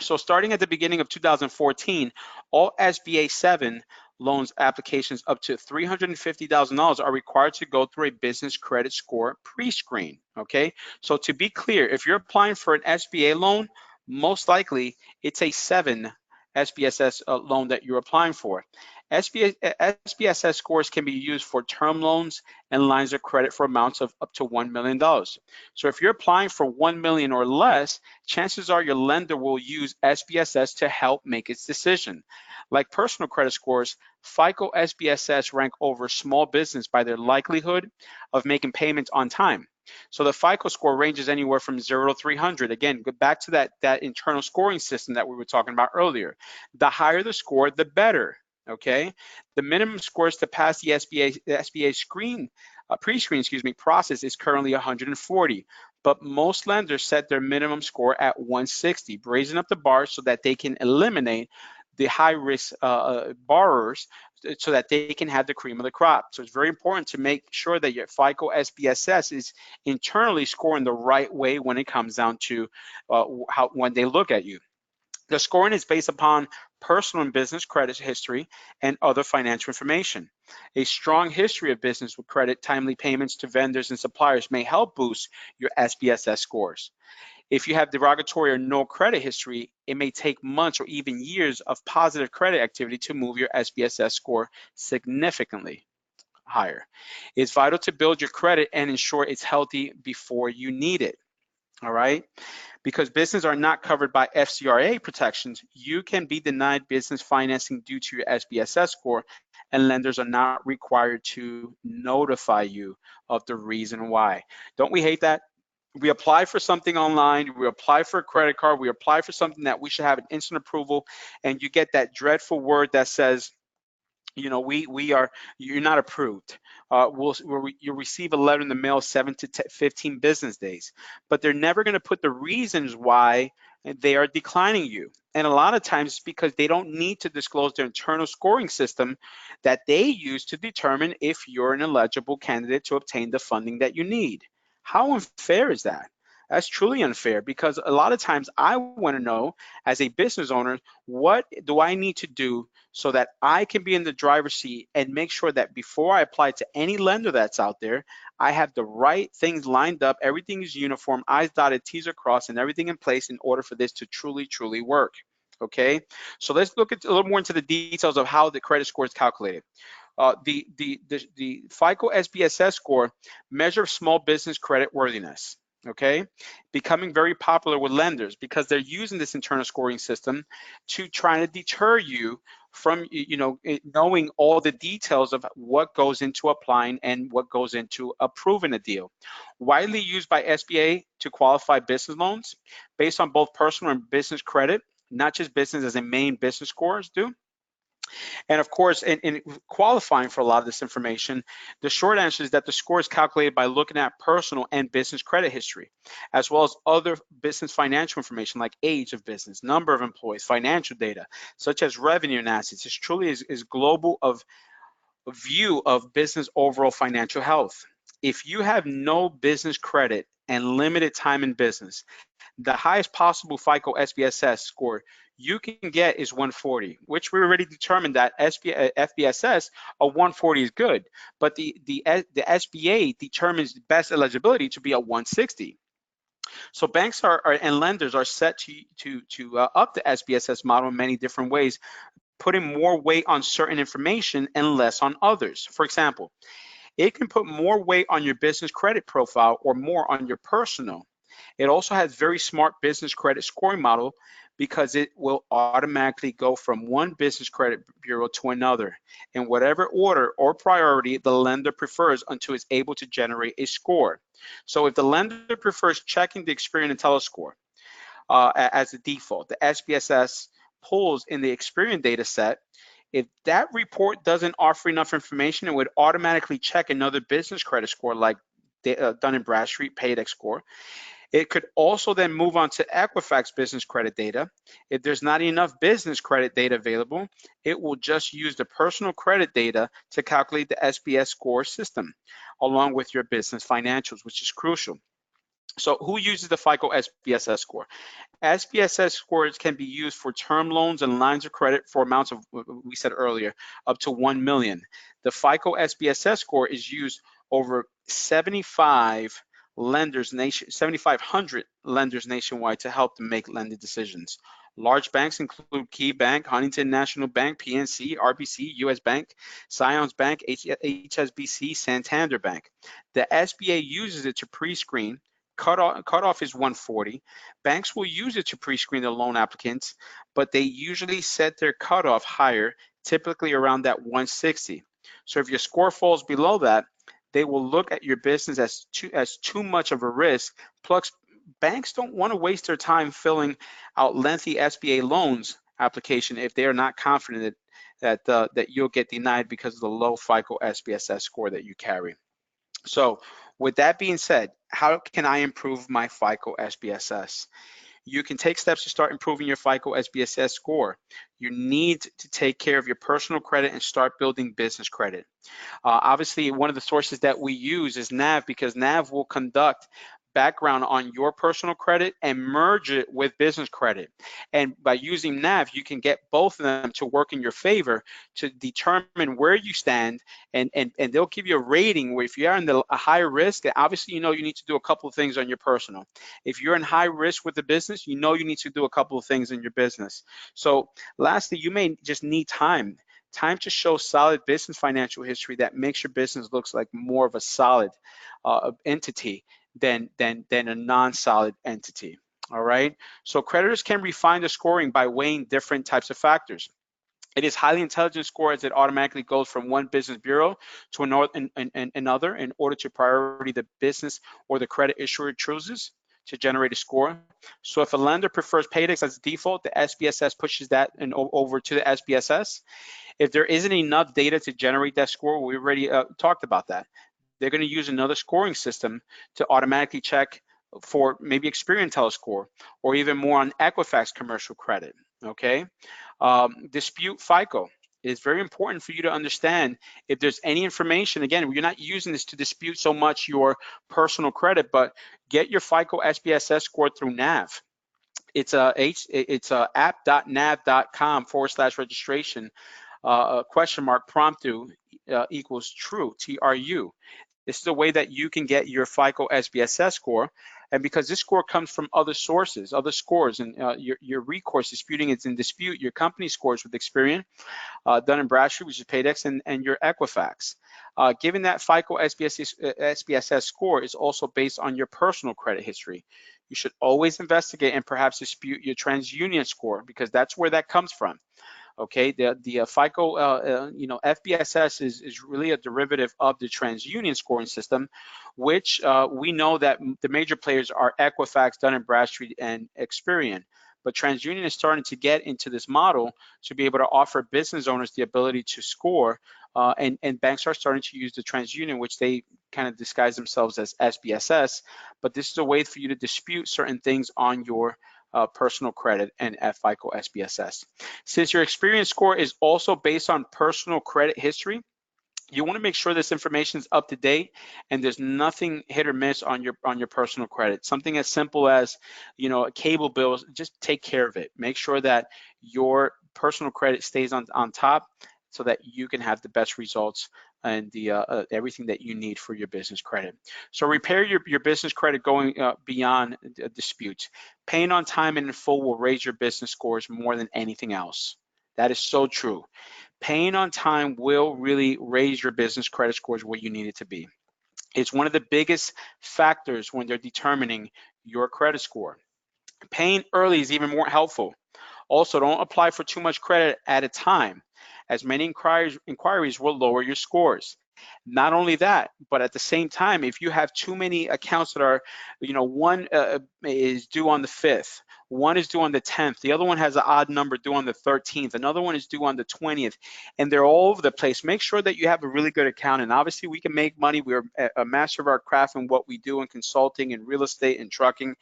So starting at the beginning of 2014, all SBA 7 loans applications up to $350,000 are required to go through a business credit score pre-screen, okay? So to be clear, if you're applying for an SBA loan, most likely it's a 7 SBSS loan that you're applying for. SBSS scores can be used for term loans and lines of credit for amounts of up to $1 million. So if you're applying for $1 million or less, chances are your lender will use SBSS to help make its decision. Like personal credit scores, FICO SBSS rank over small business by their likelihood of making payments on time. So the FICO score ranges anywhere from 0 to 300. Again, go back to that internal scoring system that we were talking about earlier. The higher the score, the better. Okay, the minimum scores to pass the SBA pre-screen process is currently 140, but most lenders set their minimum score at 160, raising up the bar so that they can eliminate the high-risk borrowers so that they can have the cream of the crop. So it's very important to make sure that your FICO SBSS is internally scoring the right way when it comes down to when they look at you. The scoring is based upon personal and business credit history and other financial information. A strong history of business with credit, timely payments to vendors and suppliers may help boost your SBSS scores. If you have derogatory or no credit history, it may take months or even years of positive credit activity to move your SBSS score significantly higher. It's vital to build your credit and ensure it's healthy before you need it. All right? Because businesses are not covered by FCRA protections, you can be denied business financing due to your SBSS score, and lenders are not required to notify you of the reason why. Don't we hate that? We apply for something online, we apply for a credit card, we apply for something that we should have an instant approval, and you get that dreadful word that says, you know, you're not approved. You'll receive a letter in the mail 7 to 15 business days, but they're never going to put the reasons why they are declining you. And a lot of times it's because they don't need to disclose their internal scoring system that they use to determine if you're an eligible candidate to obtain the funding that you need. How unfair is that? That's truly unfair, because a lot of times I want to know, as a business owner, what do I need to do so that I can be in the driver's seat and make sure that before I apply to any lender that's out there, I have the right things lined up, everything is uniform, I's dotted, T's are crossed, and everything in place in order for this to truly, truly work. Okay, so let's look at a little more into the details of how the credit score is calculated. The FICO SBSS score measures small business credit worthiness. Okay, becoming very popular with lenders because they're using this internal scoring system to try to deter you from, you know, knowing all the details of what goes into applying and what goes into approving a deal. Widely used by SBA to qualify business loans based on both personal and business credit, not just business as a main business scores do. And of course, in qualifying for a lot of this information, the short answer is that the score is calculated by looking at personal and business credit history, as well as other business financial information like age of business, number of employees, financial data, such as revenue and assets. It truly is global of view of business overall financial health. If you have no business credit and limited time in business, the highest possible FICO SBSS score you can get is 140, which we already determined that FBSS a 140 is good, but the SBA determines best eligibility to be a 160. So banks and lenders are set to up the SBSS model in many different ways, putting more weight on certain information and less on others. For example, it can put more weight on your business credit profile or more on your personal. It also has very smart business credit scoring model because it will automatically go from one business credit bureau to another in whatever order or priority the lender prefers until it's able to generate a score. So if the lender prefers checking the Experian and Telescore as a default, the SBSS pulls in the Experian data set. If that report doesn't offer enough information, it would automatically check another business credit score like Dun & Bradstreet Paydex score. It could also then move on to Equifax business credit data. If there's not enough business credit data available, it will just use the personal credit data to calculate the SBS score system, along with your business financials, which is crucial. So who uses the FICO SBSS score? SBSS scores can be used for term loans and lines of credit for amounts of, we said earlier, up to 1 million. The FICO SBSS score is used over 75 7,500 lenders nationwide to help them make lending decisions. Large banks include Key Bank, Huntington National Bank, PNC, RBC, US Bank, Zions Bank, HSBC, Santander Bank. The SBA uses it to pre-screen. Cutoff is 140. Banks will use it to pre-screen the loan applicants, but they usually set their cutoff higher, typically around that 160. So if your score falls below that, they will look at your business as too much of a risk. Plus, banks don't want to waste their time filling out lengthy SBA loans application if they are not confident that you'll get denied because of the low FICO SBSS score that you carry. So with that being said, how can I improve my FICO SBSS? You can take steps to start improving your FICO SBSS score. You need to take care of your personal credit and start building business credit. Obviously, one of the sources that we use is NAV, because NAV will conduct background on your personal credit and merge it with business credit. And by using NAV, you can get both of them to work in your favor to determine where you stand, and they'll give you a rating where if you are in a high risk, obviously you need to do a couple of things on your personal. If you're in high risk with the business, you need to do a couple of things in your business. So lastly, you may just need time to show solid business financial history that makes your business looks like more of a solid entity than a non-solid entity. All right. So creditors can refine the scoring by weighing different types of factors. It is highly intelligent score as it automatically goes from one business bureau to another in order to priority the business or the credit issuer chooses to generate a score. So if a lender prefers Paydex as a default, the SBSS pushes that over to the SBSS. If there isn't enough data to generate that score, we already talked about that. They're going to use another scoring system to automatically check for maybe Experian score, or even more on Equifax commercial credit. Okay, dispute FICO. It's very important for you to understand if there's any information. Again, you're not using this to dispute so much your personal credit, but get your FICO SBSS score through NAV. It's app.nav.com/registration. Question mark promptu equals true, TRU. This is a way that you can get your FICO SBSS score. And because this score comes from other sources, other scores, and your recourse disputing it's in dispute, your company scores with Experian, Dun & Bradstreet, which is Paydex, and your Equifax. Given that FICO SBSS score is also based on your personal credit history, you should always investigate and perhaps dispute your TransUnion score, because that's where that comes from. Okay, the FICO, FBSS is really a derivative of the TransUnion scoring system, which we know that the major players are Equifax, Dun & Bradstreet, and Experian. But TransUnion is starting to get into this model to be able to offer business owners the ability to score, and banks are starting to use the TransUnion, which they kind of disguise themselves as SBSS. But this is a way for you to dispute certain things on your personal credit and FICO SBSS. Since your Experian score is also based on personal credit history, you want to make sure this information is up to date and there's nothing hit or miss on your personal credit. Something as simple as, a cable bill, just take care of it. Make sure that your personal credit stays on top so that you can have the best results and everything that you need for your business credit. So repair your business credit going beyond disputes. Paying on time and in full will raise your business scores more than anything else. That is so true. Paying on time will really raise your business credit scores where you need it to be. It's one of the biggest factors when they're determining your credit score. Paying early is even more helpful. Also, don't apply for too much credit at a time, as many inquiries will lower your scores. Not only that, but at the same time, if you have too many accounts that are, one is due on the 5th, one is due on the 10th, the other one has an odd number due on the 13th, another one is due on the 20th, and they're all over the place, make sure that you have a really good accountant. Obviously, we can make money. We're a master of our craft in what we do in consulting and real estate and trucking,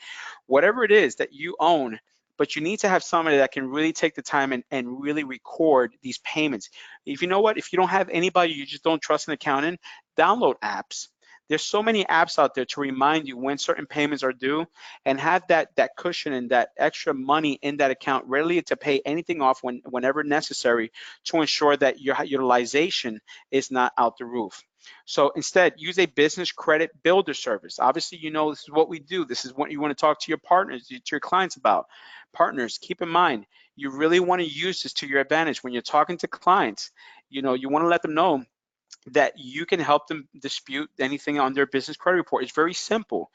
whatever it is that you own. But you need to have somebody that can really take the time and really record these payments. If you know what, if you don't have anybody, you just don't trust an accountant, download apps There's so many apps out there to remind you when certain payments are due, and have that cushion and that extra money in that account ready to pay anything off whenever necessary, to ensure that your utilization is not out the roof. So instead, use a business credit builder service. Obviously, you know this is what we do. This is what you want to talk to your partners, to your clients about. Partners, keep in mind, you really want to use this to your advantage when you're talking to clients. You know, you want to let them know that you can help them dispute anything on their business credit report. It's very simple.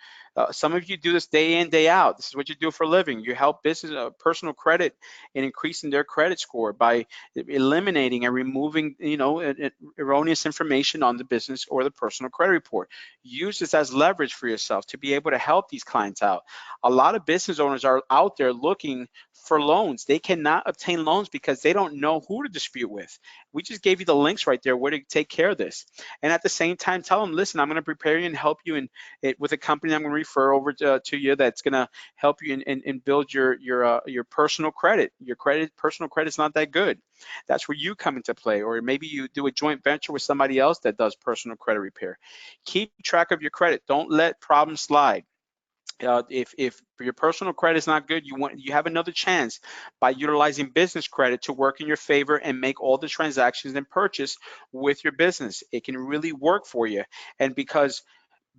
Some of you do this day in, day out. This is what you do for a living. You help business personal credit and increasing their credit score by eliminating and removing, you know, erroneous information on the business or the personal credit report. Use this as leverage for yourself to be able to help these clients out. A lot of business owners are out there looking for loans. They cannot obtain loans because they don't know who to dispute with. We just gave you the links right there where to take care of this. And at the same time, tell them, listen, I'm going to prepare you and help you with a company I'm going to refer over to you that's going to help you and build your personal credit. Your personal credit's not that good. That's where you come into play. Or maybe you do a joint venture with somebody else that does personal credit repair. Keep track of your credit. Don't let problems slide. If your personal credit is not good, you have another chance by utilizing business credit to work in your favor and make all the transactions and purchase with your business. It can really work for you. And because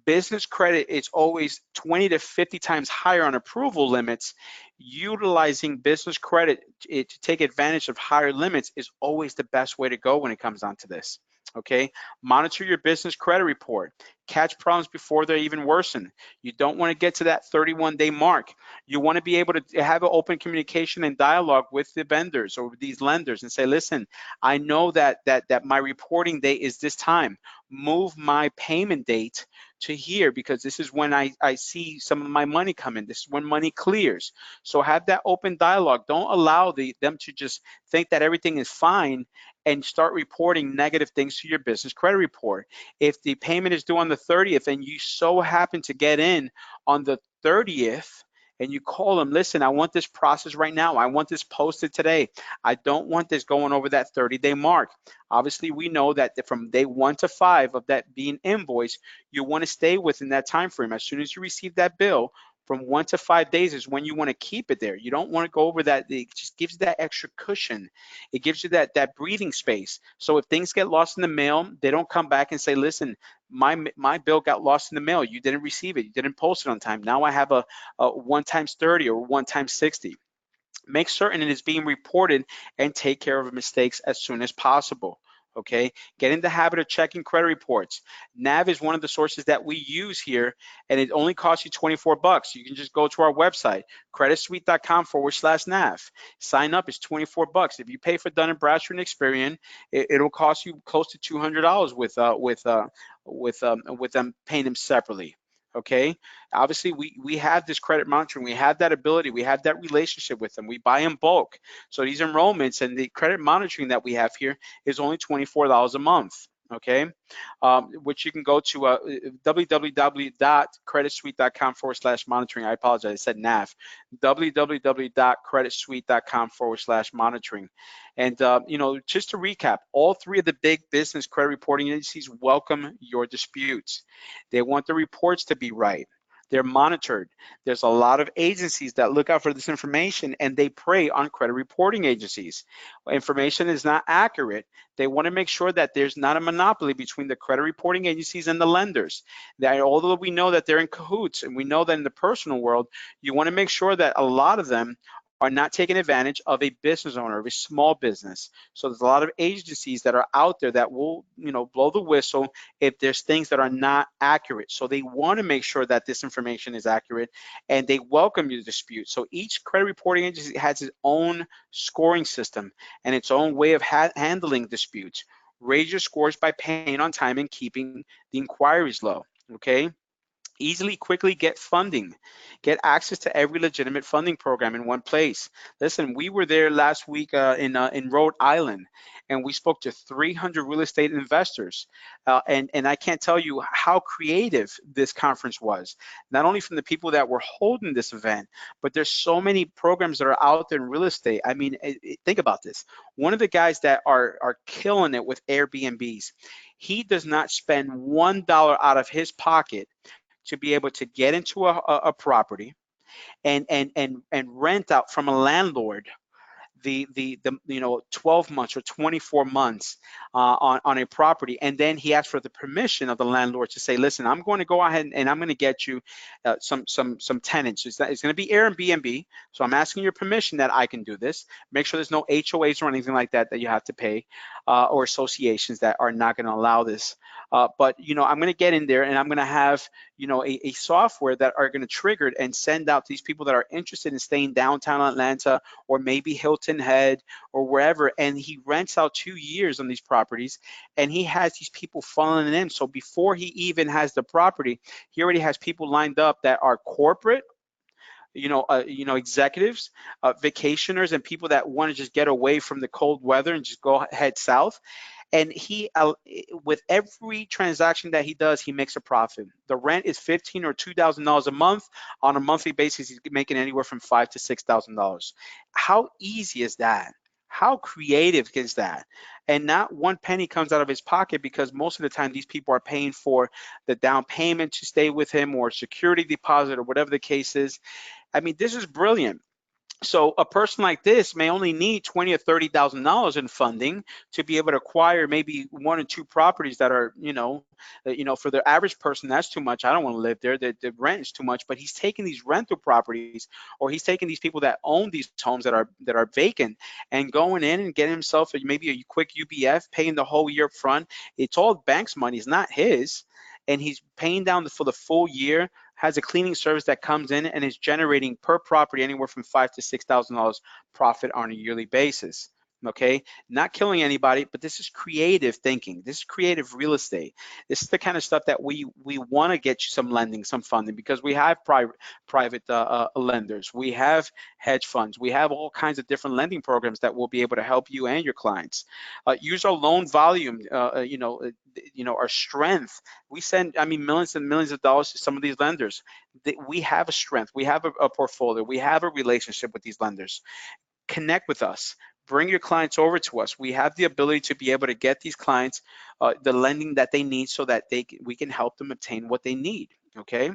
business credit is always 20 to 50 times higher on approval limits, utilizing business credit to take advantage of higher limits is always the best way to go when it comes down to this. Okay, monitor your business credit report. Catch problems before they even worsen. You don't want to get to that 31-day mark. You want to be able to have an open communication and dialogue with the vendors or with these lenders and say, listen, I know that my reporting date is this time. Move my payment date to here because this is when I see some of my money come in. This is when money clears. So have that open dialogue. Don't allow them to just think that everything is fine and start reporting negative things to your business credit report. If the payment is due on the 30th and you so happen to get in on the 30th, and you call them, listen, I want this process right now. I want this posted today. I don't want this going over that 30-day mark. Obviously, we know that from day 1 to 5 of that being invoiced, you want to stay within that time frame. As soon as you receive that bill, from 1 to 5 days is when you want to keep it there. You don't want to go over that. It just gives that extra cushion. It gives you that breathing space. So if things get lost in the mail, they don't come back and say, listen, my bill got lost in the mail. You didn't receive it. You didn't post it on time. Now I have a 1 times 30 or 1 times 60. Make certain it is being reported and take care of mistakes as soon as possible. Okay, get in the habit of checking credit reports. NAV is one of the sources that we use here, and it only costs you 24 bucks. You can just go to our website, creditsuite.com/NAV. Sign up, it's 24 bucks. If you pay for Dun & Bradstreet and Experian, it'll cost you close to $200 with them paying them separately. Okay, obviously we have this credit monitoring, we have that ability, we have that relationship with them, we buy in bulk. So these enrollments and the credit monitoring that we have here is only $24 a month. Okay, which you can go to www.creditsuite.com/monitoring. I apologize, I said NAV. www.creditsuite.com/monitoring. And you know, just to recap, all 3 of the big business credit reporting agencies welcome your disputes. They want the reports to be right. They're monitored. There's a lot of agencies that look out for this information and they prey on credit reporting agencies. Information is not accurate. They want to make sure that there's not a monopoly between the credit reporting agencies and the lenders. That although we know that they're in cahoots and we know that in the personal world, you want to make sure that a lot of them are not taking advantage of a business owner, of a small business. So there's a lot of agencies that are out there that will, you know, blow the whistle if there's things that are not accurate. So they want to make sure that this information is accurate and they welcome you to dispute. So each credit reporting agency has its own scoring system and its own way of handling disputes. Raise your scores by paying on time and keeping the inquiries low, okay? Easily, quickly get funding, get access to every legitimate funding program in one place. Listen, we were there last week in Rhode Island, and we spoke to 300 real estate investors. And I can't tell you how creative this conference was. Not only from the people that were holding this event, but there's so many programs that are out there in real estate. I mean, think about this. One of the guys that are killing it with Airbnbs, he does not spend $1 out of his pocket to be able to get into a property and rent out from a landlord the 12 months or 24 months on a property, and then he asked for the permission of the landlord to say, listen, I'm going to go ahead and I'm going to get you some tenants. It's going to be Airbnb, so I'm asking your permission that I can do this. Make sure there's no HOAs or anything like that that you have to pay, or associations that are not going to allow this. But I'm going to get in there and I'm going to have a software that are going to trigger it and send out to these people that are interested in staying downtown Atlanta or maybe Hilton Head or wherever, and he rents out 2 years on these properties, and he has these people funneling in. So before he even has the property, he already has people lined up that are corporate, executives, vacationers, and people that want to just get away from the cold weather and just go head south. And he, with every transaction that he does, he makes a profit. The rent is $1,500 or $2,000 a month. On a monthly basis, he's making anywhere from $5,000 to $6,000. How easy is that? How creative is that? And not one penny comes out of his pocket, because most of the time these people are paying for the down payment to stay with him or security deposit or whatever the case is. I mean, this is brilliant. So a person like this may only need $20,000 or $30,000 in funding to be able to acquire maybe 1 or 2 properties that are, for the average person, that's too much. I don't want to live there. The rent is too much. But he's taking these rental properties, or he's taking these people that own these homes that are vacant, and going in and getting himself maybe a quick UBF, paying the whole year up front. It's all bank's money. It's not his. And he's paying down for the full year, has a cleaning service that comes in and is generating per property anywhere from $5,000 to $6,000 profit on a yearly basis. Okay, not killing anybody, but this is creative thinking. This is creative real estate. This is the kind of stuff that we want to get you some lending, some funding, because we have private lenders, we have hedge funds, we have all kinds of different lending programs that will be able to help you and your clients. Use our loan volume, our strength. We send, millions and millions of dollars to some of these lenders. We have a strength, we have a portfolio, we have a relationship with these lenders. Connect with us. Bring your clients over to us. We have the ability to be able to get these clients the lending that they need, so that we can help them obtain what they need. Okay.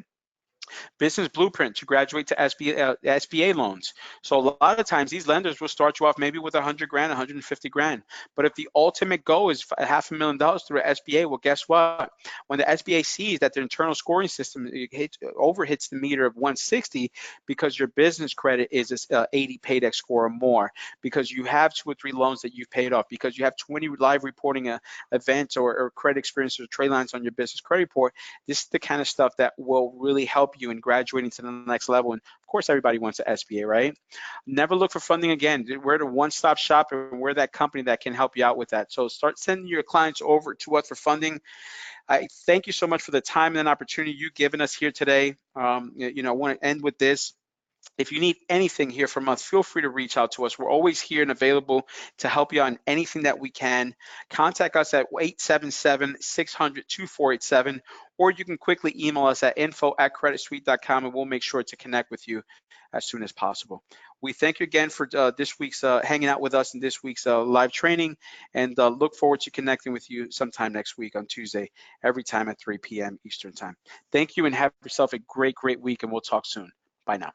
Business blueprint to graduate to SBA loans. So a lot of times these lenders will start you off maybe with 100 grand, 150 grand. But if the ultimate goal is $500,000 through SBA, well, guess what? When the SBA sees that their internal scoring system overhits the meter of 160, because your business credit is 80 paydex score or more, because you have 2 or 3 loans that you've paid off, because you have 20 live reporting events or credit experiences or trade lines on your business credit report, this is the kind of stuff that will really help you in graduating to the next level. And of course, everybody wants an SBA, right? Never look for funding again. We're the one-stop shop, and we're that company that can help you out with that. So start sending your clients over to us for funding. I thank you so much for the time and opportunity you've given us here today. I want to end with this. If you need anything here from us, feel free to reach out to us. We're always here and available to help you on anything that we can. Contact us at 877-600-2487, or you can quickly email us at info@creditsuite.com, and we'll make sure to connect with you as soon as possible. We thank you again for this week's hanging out with us in this week's live training, and look forward to connecting with you sometime next week on Tuesday, every time at 3 p.m. Eastern Time. Thank you, and have yourself a great, great week, and we'll talk soon. Bye now.